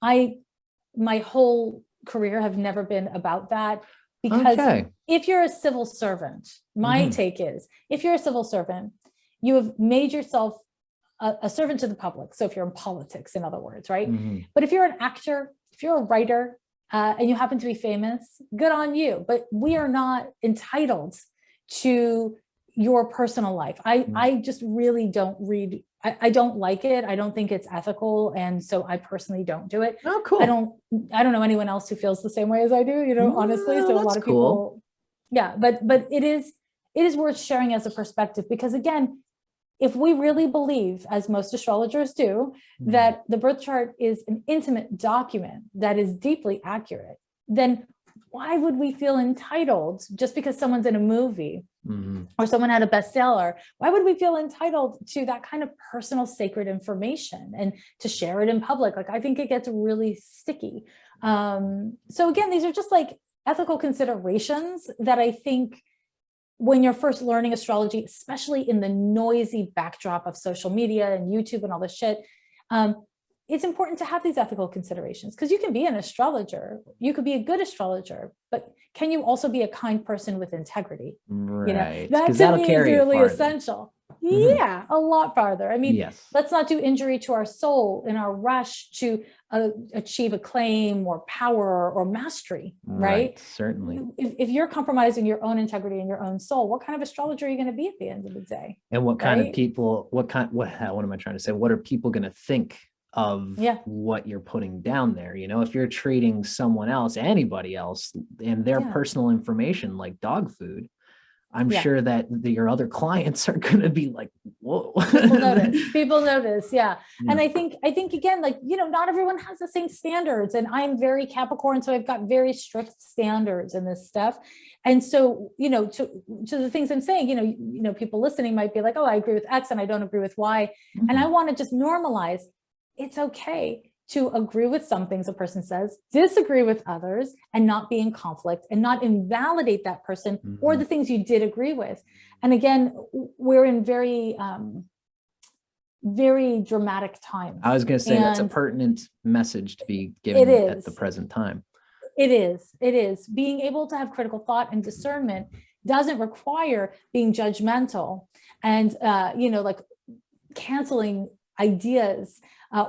My whole career have never been about that, because if you're a civil servant, my take is, if you're a civil servant, you have made yourself a servant to the public. So if you're in politics, in other words, right? But if you're an actor, if you're a writer, and you happen to be famous, good on you. But we are not entitled to your personal life. I just really don't read. I don't like it. I don't think it's ethical. And so I personally don't do it. Oh, cool. I don't know anyone else who feels the same way as I do, honestly. So a lot of people, but it is worth sharing as a perspective, because again, if we really believe, as most astrologers do, that the birth chart is an intimate document that is deeply accurate, then why would we feel entitled just because someone's in a movie or someone had a bestseller? Why would we feel entitled to that kind of personal sacred information and to share it in public? Like, I think it gets really sticky. So again, these are just like ethical considerations that I think when you're first learning astrology, especially in the noisy backdrop of social media and YouTube and all this shit, it's important to have these ethical considerations, because you can be an astrologer, you could be a good astrologer, but can you also be a kind person with integrity? Right. That to me is really essential. Yeah, a lot farther. I mean, let's not do injury to our soul in our rush to achieve acclaim or power or mastery, right? Certainly. If you're compromising your own integrity and your own soul, what kind of astrologer are you going to be at the end of the day? And what kind of people, what am I trying to say? What are people going to think of what you're putting down there? If you're treating someone else, anybody else, and their personal information like dog food, I'm sure that your other clients are going to be like, whoa. People notice. Yeah. And I think again, like, not everyone has the same standards, and I'm very Capricorn. So I've got very strict standards in this stuff. And so, to the things I'm saying, people listening might be like, oh, I agree with X and I don't agree with Y. And I want to just normalize, it's okay to agree with some things a person says, disagree with others, and not be in conflict and not invalidate that person or the things you did agree with. And again, we're in very, very dramatic times. I was going to say that's a pertinent message to be given at the present time. It is. Being able to have critical thought and discernment doesn't require being judgmental and, like canceling ideas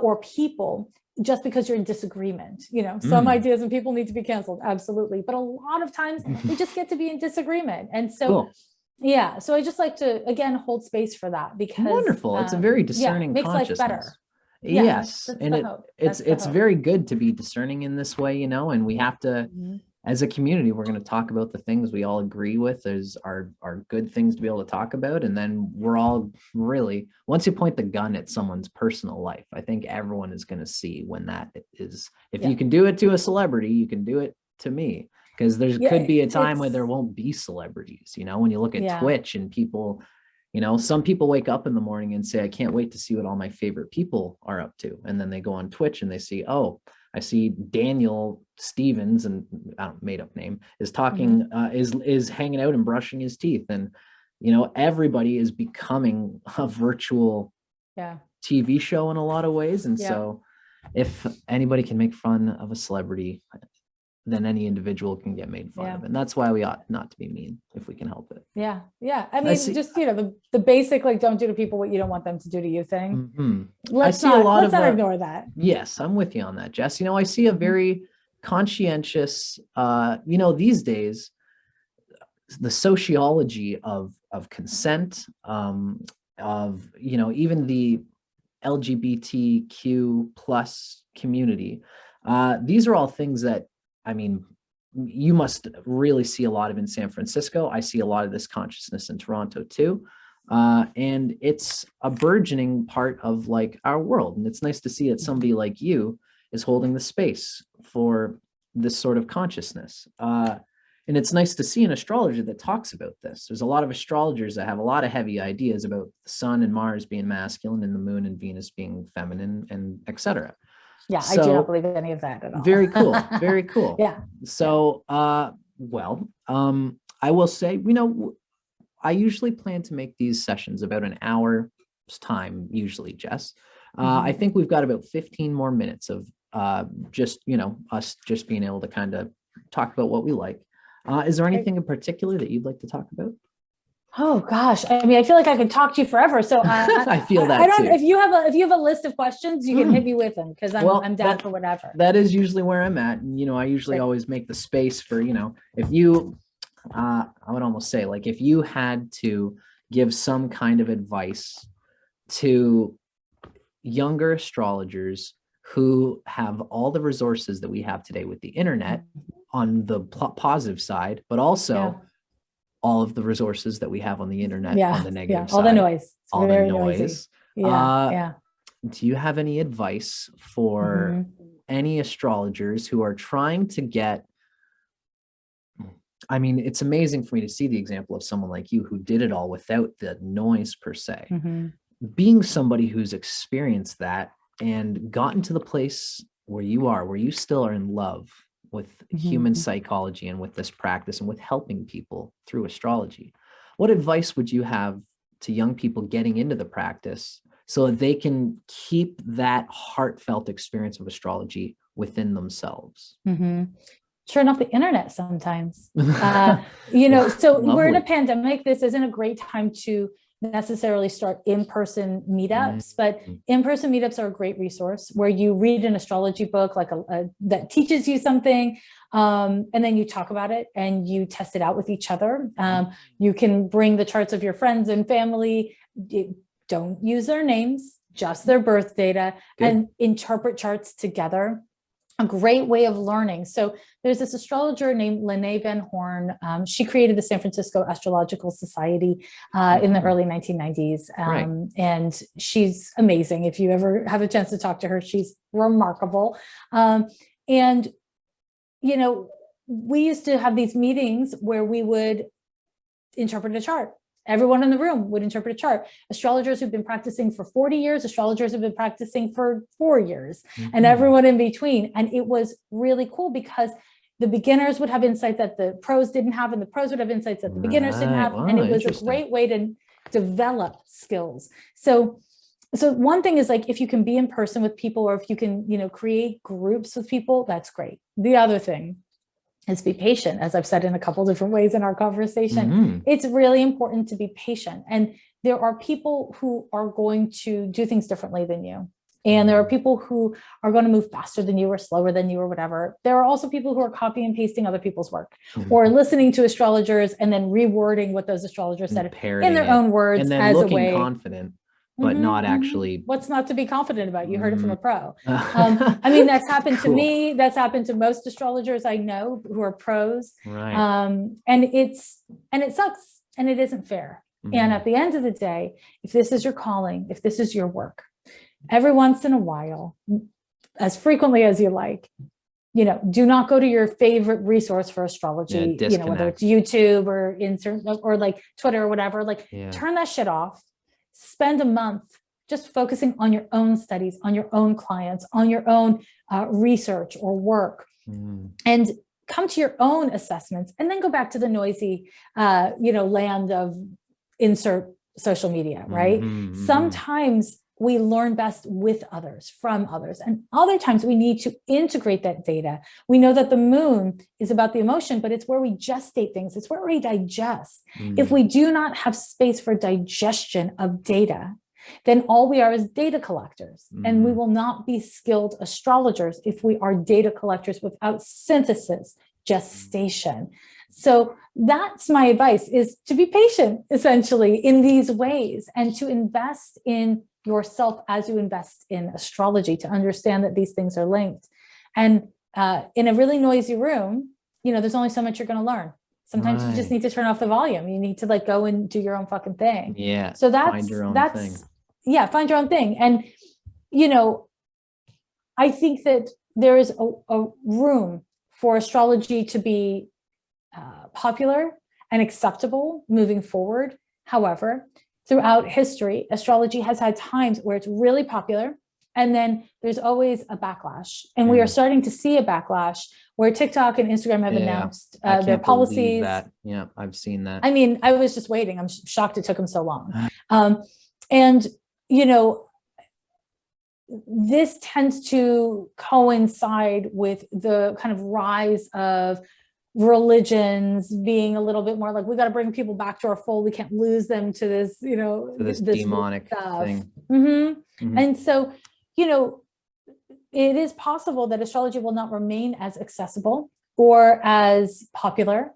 or people just because you're in disagreement. Some ideas and people need to be canceled, absolutely, but a lot of times we just get to be in disagreement. And so so I just like to again hold space for that, because wonderful. It's a very discerning makes consciousness. Life better. Yes, and it's very good to be discerning in this way, and we have to, as a community, we're going to talk about the things we all agree with as are good things to be able to talk about. And then we're all really, once you point the gun at someone's personal life, I think everyone is going to see when that is, if you can do it to a celebrity, you can do it to me. Because there could be a time where there won't be celebrities, when you look at Twitch and people, some people wake up in the morning and say, I can't wait to see what all my favorite people are up to. And then they go on Twitch and they see, oh, I see Daniel Stevens, and made up name, is talking, is hanging out and brushing his teeth. And, everybody is becoming a virtual TV show in a lot of ways. And so if anybody can make fun of a celebrity, then any individual can get made fun of. And that's why we ought not to be mean if we can help it. Yeah. I mean, just, the basic, like, don't do to people what you don't want them to do to you thing. Let's not ignore that. Yes, I'm with you on that, Jess. I see a very conscientious, these days, the sociology of consent, even the LGBTQ plus community. These are all things that, you must really see a lot of in San Francisco. I see a lot of this consciousness in Toronto too. And it's a burgeoning part of like our world. And it's nice to see that somebody like you is holding the space for this sort of consciousness. And it's nice to see an astrologer that talks about this. There's a lot of astrologers that have a lot of heavy ideas about the sun and Mars being masculine and the moon and Venus being feminine, and etc. Yeah, I do not believe any of that at all. Very cool. Very cool. Yeah. So, I will say, I usually plan to make these sessions about an hour's time, usually, Jess. I think we've got about 15 more minutes of us just being able to kind of talk about what we like. Is there anything in particular that you'd like to talk about? Oh gosh, I feel like I could talk to you forever. So I feel that I don't. too. If you have a list of questions, you can hit me with them because I'm down for whatever. That is usually where I'm at. And, I usually always make the space for, if you, I would almost say, like, if you had to give some kind of advice to younger astrologers who have all the resources that we have today with the internet on the positive side, but also all of the resources that we have on the internet on the negative side. All the noise. All the noise. Noisy. Yeah. Do you have any advice for any astrologers who are trying to get, it's amazing for me to see the example of someone like you who did it all without the noise per se. Being somebody who's experienced that and gotten to the place where you still are in love with human psychology and with this practice and with helping people through astrology. What advice would you have to young people getting into the practice so that they can keep that heartfelt experience of astrology within themselves? Turn off the internet sometimes. So we're in a Lovely. pandemic. This isn't a great time to necessarily start in-person meetups, but in-person meetups are a great resource where you read an astrology book like that teaches you something, and then you talk about it and you test it out with each other. You can bring the charts of your friends and family. Don't use their names, just their birth data. Good. And interpret charts together. A great way of learning. So there's this astrologer named Lene Van Horn. She created the San Francisco Astrological Society in the early 1990s. And she's amazing. If you ever have a chance to talk to her, she's remarkable. We used to have these meetings where we would interpret a chart. Everyone in the room would interpret a chart. Astrologers who've been practicing for 40 years, astrologers who've been practicing for 4 years, and everyone in between. And it was really cool because the beginners would have insight that the pros didn't have, and the pros would have insights that the beginners didn't have. And it was a great way to develop skills. So one thing is, like, if you can be in person with people, or if you can, create groups with people, that's great. The other thing is be patient, as I've said in a couple different ways in our conversation. It's really important to be patient. And there are people who are going to do things differently than you. And there are people who are going to move faster than you or slower than you or whatever. There are also people who are copying and pasting other people's work or listening to astrologers and then rewording what those astrologers said in their own words, and then as looking a way confident, but not actually. What's not to be confident about? You heard it from a pro. That's happened to me. That's happened to most astrologers I know who are pros. Right. And it sucks, and it isn't fair. And at the end of the day, if this is your calling, if this is your work, every once in a while, as frequently as you like, do not go to your favorite resource for astrology, whether it's YouTube or like Twitter or whatever, turn that shit off. Spend a month just focusing on your own studies, on your own clients, on your own research or work, and come to your own assessments, and then go back to the noisy, land of insert social media, right? Sometimes we learn best with others, from others, and other times we need to integrate that data. We know that the moon is about the emotion, but it's where we gestate things. It's where we digest. If we do not have space for digestion of data, then all we are is data collectors. And we will not be skilled astrologers if we are data collectors without synthesis, gestation. So that's my advice, is to be patient, essentially, in these ways, and to invest in yourself as you invest in astrology, to understand that these things are linked. And in a really noisy room, there's only so much you're going to learn. Sometimes you just need to turn off the volume. You need to like go and do your own fucking thing. Yeah. So find your own thing. Yeah, find your own thing. And, I think that there is a room for astrology to be popular and acceptable moving forward. However, throughout history, astrology has had times where it's really popular, and then there's always a backlash. And we are starting to see a backlash where TikTok and Instagram have announced their policies. That. Yeah, I've seen that. I mean, I was just waiting. I'm shocked it took them so long. And, this tends to coincide with the kind of rise of religions being a little bit more like, we got to bring people back to our fold. We can't lose them to this, to this demonic thing. And so, it is possible that astrology will not remain as accessible or as popular.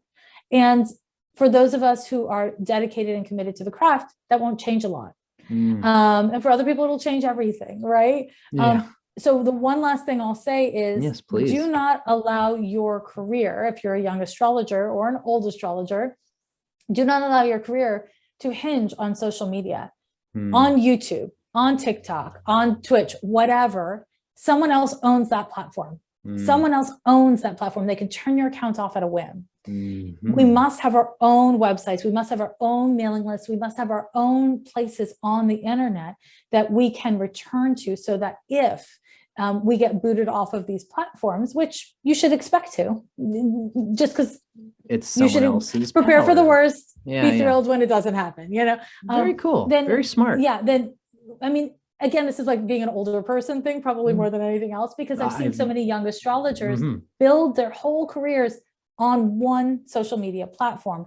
And for those of us who are dedicated and committed to the craft, that won't change a lot. And for other people, it'll change everything, right? Yeah. So the one last thing I'll say is, yes, please. Do not allow your career, if you're a young astrologer or an old astrologer, do not allow your career to hinge on social media, on YouTube, on TikTok, on Twitch, whatever. Someone else owns that platform. Someone else owns that platform. They can turn your account off at a whim. We must have our own websites. We must have our own mailing lists. We must have our own places on the internet that we can return to, so that if we get booted off of these platforms, which you should expect to, just because it's someone else's prepare power. For the worst, be thrilled when it doesn't happen, Very cool. Then, very smart. Yeah. Then, I mean, again, this is like being an older person thing, probably more than anything else, because I've seen so many young astrologers build their whole careers on one social media platform.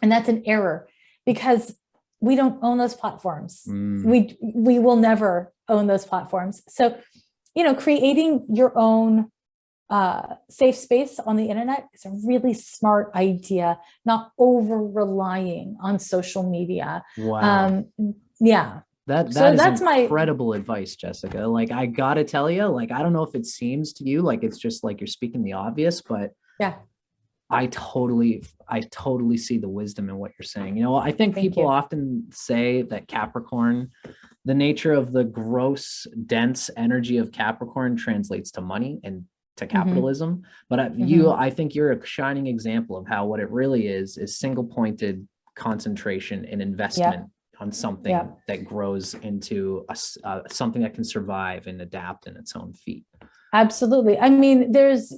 And that's an error, because we don't own those platforms. We will never own those platforms. So, creating your own safe space on the internet is a really smart idea, not over relying on social media. Wow. Yeah. That's incredible advice, Jessica. Like, I gotta tell you, like, I don't know if it seems to you like it's just like you're speaking the obvious, but yeah, I totally see the wisdom in what you're saying. I think people often say that Capricorn, the nature of the gross, dense energy of Capricorn translates to money and to capitalism. But I think you're a shining example of how what it really is single-pointed concentration and investment on something that grows into something that can survive and adapt in its own feet. Absolutely. I mean, there's,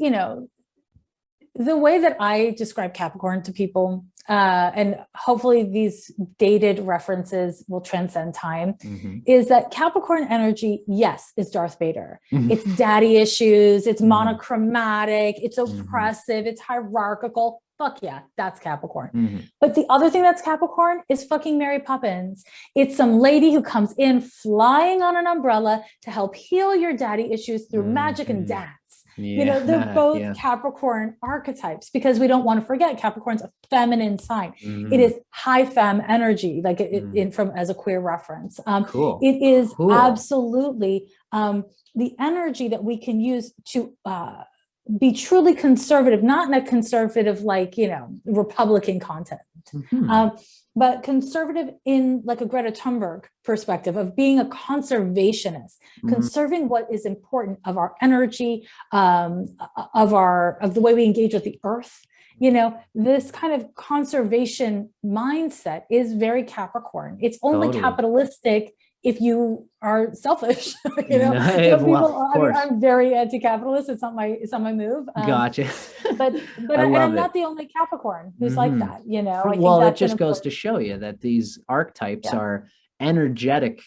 the way that I describe Capricorn to people, and hopefully these dated references will transcend time, is that Capricorn energy, yes, is Darth Vader. It's daddy issues, it's monochromatic, it's oppressive, it's hierarchical. Fuck yeah, that's Capricorn. But the other thing that's Capricorn is fucking Mary Poppins. It's some lady who comes in flying on an umbrella to help heal your daddy issues through magic and dance. They're both Capricorn archetypes, because we don't want to forget Capricorn's a feminine sign. It is high femme energy, like from as a queer reference. Cool. It is absolutely the energy that we can use to be truly conservative, not in a conservative, Republican content, but conservative in like a Greta Thunberg perspective of being a conservationist, conserving what is important of our energy, of the way we engage with the earth. This kind of conservation mindset is very Capricorn. It's only capitalistic if you are selfish. I'm very anti-capitalist. It's not my move. Gotcha. But I'm not the only Capricorn who's like that. It just goes to show you that these archetypes are energetic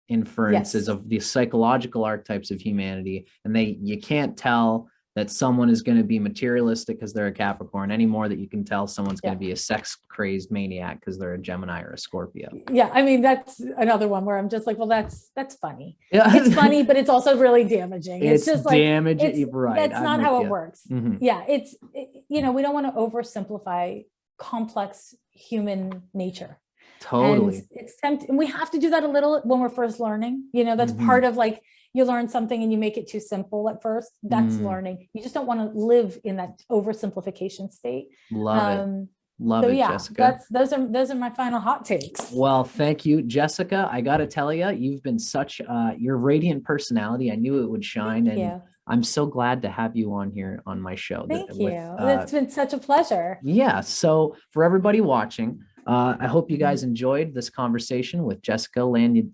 inferences of the psychological archetypes of humanity, and you can't tell that someone is going to be materialistic because they're a Capricorn, any more that you can tell someone's going to be a sex crazed maniac because they're a Gemini or a Scorpio. Yeah, I mean, that's another one where I'm just like, well, that's funny. Yeah. It's funny, but it's also really damaging. It's just like damaging, right? That's not how it works. Yeah, we don't want to oversimplify complex human nature. Totally. And it's tempting, and we have to do that a little when we're first learning. That's part of like, you learn something and you make it too simple at first. That's learning. You just don't want to live in that oversimplification state. Love it. Love it, Jessica. Those are my final hot takes. Well, thank you, Jessica. I got to tell you, you've been such your radiant personality. I knew it would shine. Thank and you. I'm so glad to have you on here on my show. Thank you. It's been such a pleasure. Yeah. So for everybody watching, I hope you guys enjoyed this conversation with Jessica Lanyadoo.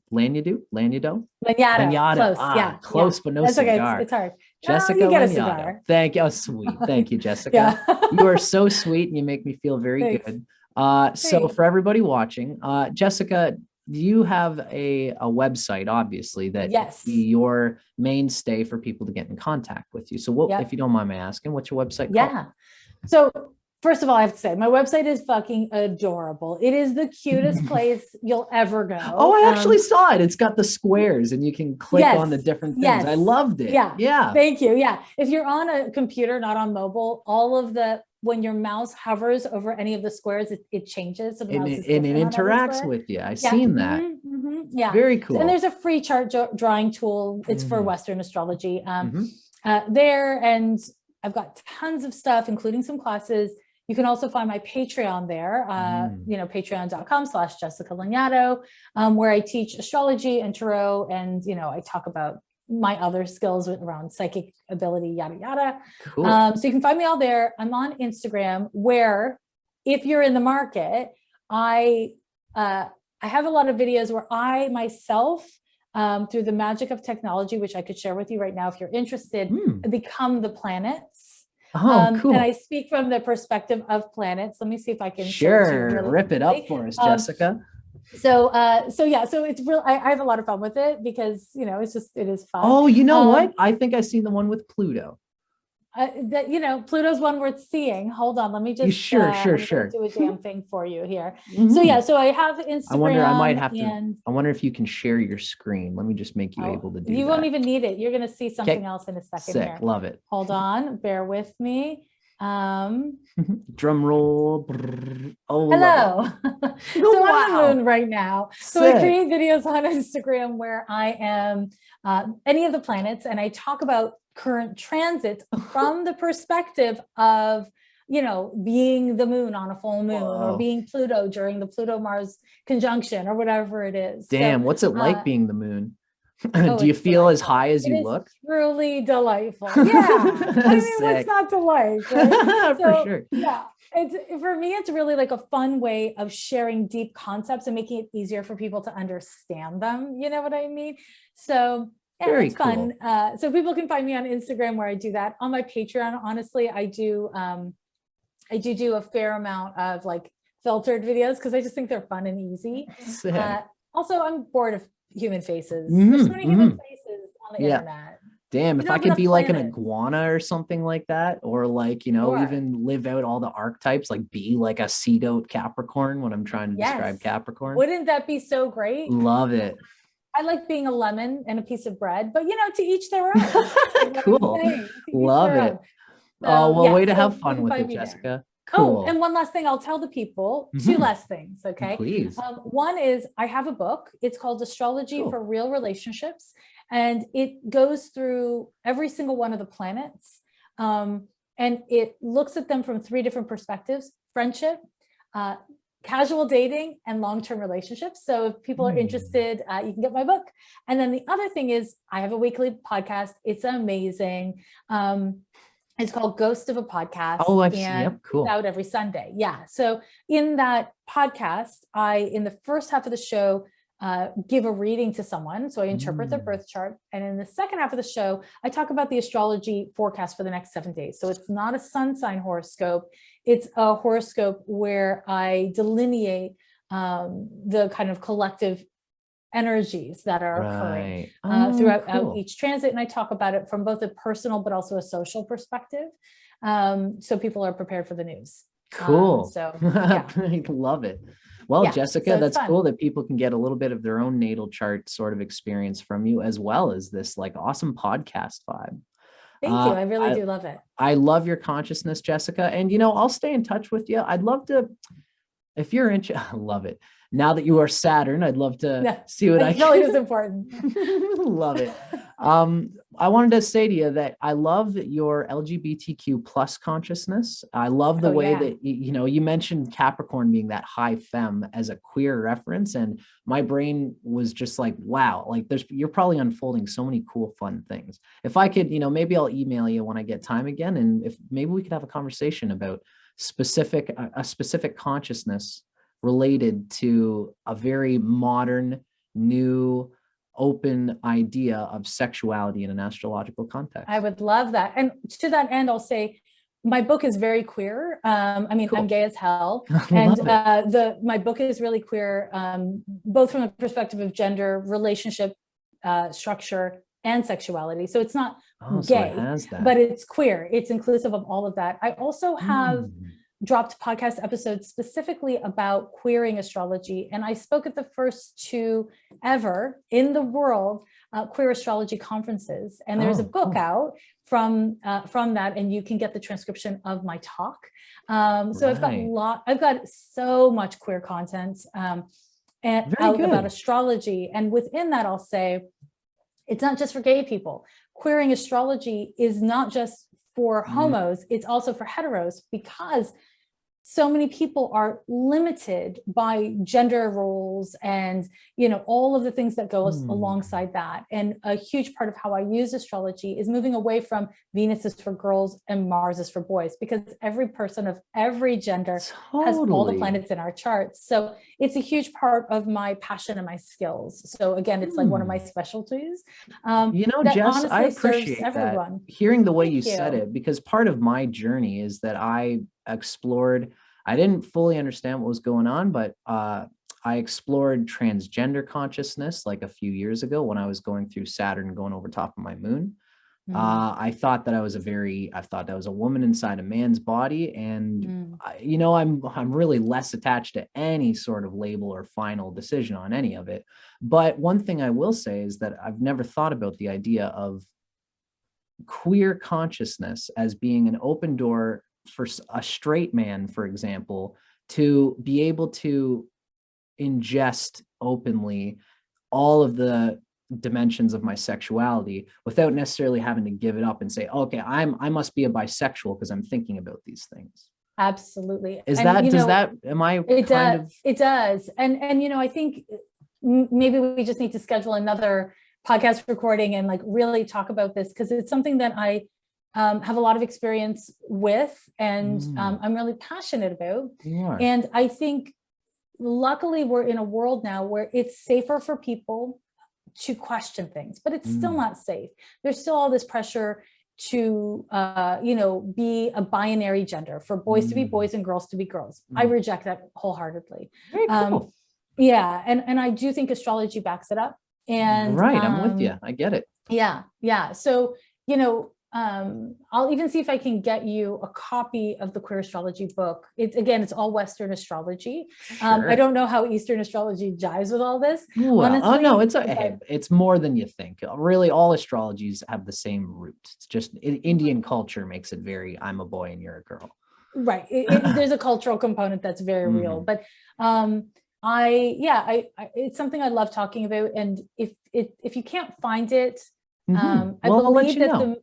Close, close, but no cigar. Okay. It's hard. Jessica Lanyadoo. Thank you. Oh, sweet. Thank you, Jessica. You are so sweet and you make me feel very good. So for everybody watching, Jessica, do you have a website, obviously, that be your mainstay for people to get in contact with you? So what, if you don't mind me asking, what's your website called? So first of all, I have to say, my website is fucking adorable. It is the cutest place you'll ever go. Oh, I actually saw it. It's got the squares and you can click on the different things. I loved it. Yeah. Thank you. Yeah. If you're on a computer, not on mobile, when your mouse hovers over any of the squares, it changes. So and it interacts with you. I've seen that. Yeah. Very cool. And there's a free chart drawing tool. It's for Western astrology there. And I've got tons of stuff, including some classes. You can also find my Patreon there, patreon.com/Jessica Lanyadoo, where I teach astrology and tarot. And, I talk about my other skills around psychic ability, yada, yada. Cool. So you can find me all there. I'm on Instagram, where if you're in the market, I have a lot of videos where I myself, through the magic of technology, which I could share with you right now, if you're interested, become the planets. Cool. And I speak from the perspective of planets. Let me see if I can rip it up for us, Jessica. So it's real. I have a lot of fun with it because, it is fun. Oh, you know what? I think I seen the one with Pluto. Pluto's one worth seeing. Hold on. Let me just sure. do a damn thing for you here. So I have Instagram. I wonder if you can share your screen. Let me just make you able to do You won't even need it. You're going to see something else in a second. Sick. Here. Love it. Hold on. Bear with me. Drum roll. Oh, hello. So I'm on the moon right now. So Sick. I create videos on Instagram where I am any of the planets, and I talk about current transits from the perspective of, being the moon on a full moon, or being Pluto during the Pluto-Mars conjunction, or whatever it is. Damn, what's it like being the moon? Do you feel as high as you look? Truly delightful. Yeah. I mean, what's not to like? Right? For sure. Yeah. For me, it's really like a fun way of sharing deep concepts and making it easier for people to understand them. You know what I mean? So it's fun. So people can find me on Instagram, where I do that. On my Patreon, honestly, I do a fair amount of like filtered videos because I just think they're fun and easy. Also, I'm bored of human faces. There's so many human faces on the internet. Damn, if I could be like an iguana or something like that, or like, even live out all the archetypes, like be like a seagoat Capricorn when I'm trying to describe Capricorn. Wouldn't that be so great? Love it. I like being a lemon and a piece of bread, but to each their own. Cool. Love it. Way to have fun with it, Jessica. Cool. Oh, and one last thing I'll tell the people, two last things, okay? Please. One is I have a book. It's called Astrology for Real Relationships, and it goes through every single one of the planets, and it looks at them from 3 different perspectives: friendship, casual dating, and long-term relationships. So if people are interested, you can get my book. And then the other thing is I have a weekly podcast. It's amazing. It's called Ghost of a Podcast. Oh, I've seen it. Yep, cool. It's out every Sunday. Yeah. So in that podcast, in the first half of the show, give a reading to someone. So I interpret their birth chart. And in the second half of the show, I talk about the astrology forecast for the next 7 days. So it's not a sun sign horoscope. It's a horoscope where I delineate the kind of collective energies that are occurring Right. throughout Cool. each transit. And I talk about it from both a personal, but also a social perspective. So people are prepared for the news. Cool. So yeah. I love it. Well, Yeah, Jessica, so it's that's fun. cool that people can get a little bit of their own natal chart sort of experience from you, as well as this like awesome podcast vibe. Thank you. I really do love it. I love your consciousness, Jessica. And, I'll stay in touch with you. I'd love to, if you're interested, I love it. Now that you are Saturn, I'd love to Yeah, see what I feel like it's important. love it. I wanted to say to you that I love your LGBTQ plus consciousness. I love the way that, you mentioned Capricorn being that high femme as a queer reference. And my brain was just like, wow, like you're probably unfolding so many cool, fun things. If I could, maybe I'll email you when I get time again. And if maybe we could have a conversation about a specific consciousness related to a very modern, new, open idea of sexuality in an astrological context. I would love that. And to that end, I'll say my book is very queer. Cool. I'm gay as hell. And my book is really queer, both from the perspective of gender, relationship, structure, and sexuality. So it's not gay, but it's queer. It's inclusive of all of that. I also have dropped podcast episodes specifically about queering astrology. And I spoke at the first 2 ever in the world queer astrology conferences. And there's a book out from that, and you can get the transcription of my talk. So I've got so much queer content about astrology. And within that, I'll say, it's not just for gay people. Queering astrology is not just for homos, it's also for heteros, because so many people are limited by gender roles and, all of the things that go alongside that. And a huge part of how I use astrology is moving away from Venus is for girls and Mars is for boys, because every person of every gender has all the planets in our charts. So it's a huge part of my passion and my skills. So again, it's like one of my specialties. Jess, I appreciate that. Hearing the way you said it, because part of my journey is that I didn't fully understand what was going on, but I explored transgender consciousness like a few years ago when I was going through Saturn going over top of my moon. I thought that I was a woman inside a man's body. And, I'm really less attached to any sort of label or final decision on any of it. But one thing I will say is that I've never thought about the idea of queer consciousness as being an open door for a straight man, for example, to be able to ingest openly all of the dimensions of my sexuality without necessarily having to give it up and say, okay, I must be a bisexual because I'm thinking about these things. Absolutely. It does. And I think maybe we just need to schedule another podcast recording and like really talk about this, because it's something that I have a lot of experience with, and I'm really passionate about. And I think luckily we're in a world now where it's safer for people to question things, but it's still not safe. There's still all this pressure to, be a binary gender, for boys to be boys and girls to be girls. I reject that wholeheartly. Very cool. And I do think astrology backs it up. And I'm with you. I get it. Yeah. So, I'll even see if I can get you a copy of the Queer Astrology book. It's all Western astrology. Sure. I don't know how Eastern astrology jives with all this. Honestly, it's more than you think. Really, all astrologies have the same root. It's just Indian culture makes it very, I'm a boy and you're a girl. Right. There's a cultural component that's very real, but it's something I love talking about. And if you can't find it, I believe that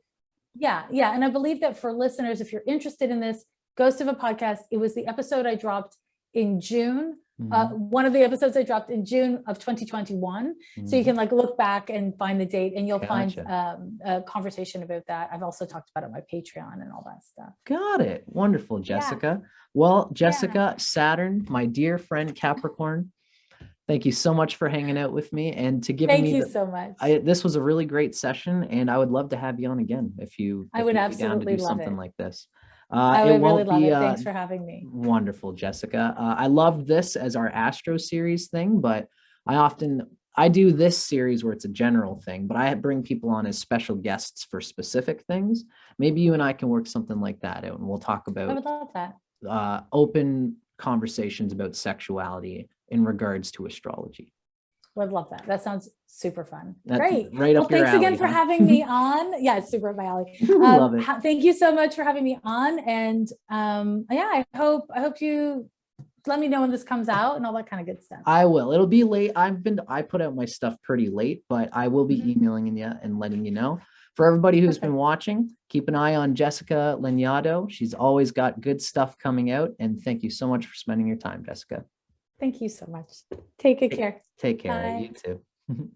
and I believe that for listeners, if you're interested in this, Ghost of a Podcast, it was the episode I dropped in June. One of the episodes I dropped in June of 2021. So you can like look back and find the date, and you'll find a conversation about that. I've also talked about it on my Patreon and all that stuff. Got it. Wonderful, Jessica. Well, Jessica, Saturn, my dear friend Capricorn, thank you so much for hanging out with me and to giving me. Thank you so much. This was a really great session, and I would love to have you on again if you. I would absolutely down to do love something it. like this. I would really love it. Thanks for having me. Wonderful, Jessica. I loved this as our Astro series thing, but I often I do this series where it's a general thing, but I bring people on as special guests for specific things. Maybe you and I can work something like that out, and we'll talk I about would love that. open conversations about sexuality in regards to astrology. Would love that. That sounds super fun. That's Great. right up your Thanks alley, again for huh? having me on. Yeah, it's super up my alley. Love it. Thank you so much for having me on. And yeah, I hope you let me know when this comes out and all that kind of good stuff. I will. It'll be late. I put out my stuff pretty late, but I will be Mhm. emailing you and letting you know. For everybody who's been Perfect. watching, keep an eye on Jessica Lanyadoo. She's always got good stuff coming out. And thank you so much for spending your time, Jessica. Thank you so much. Take good care. Take care. Bye. You too.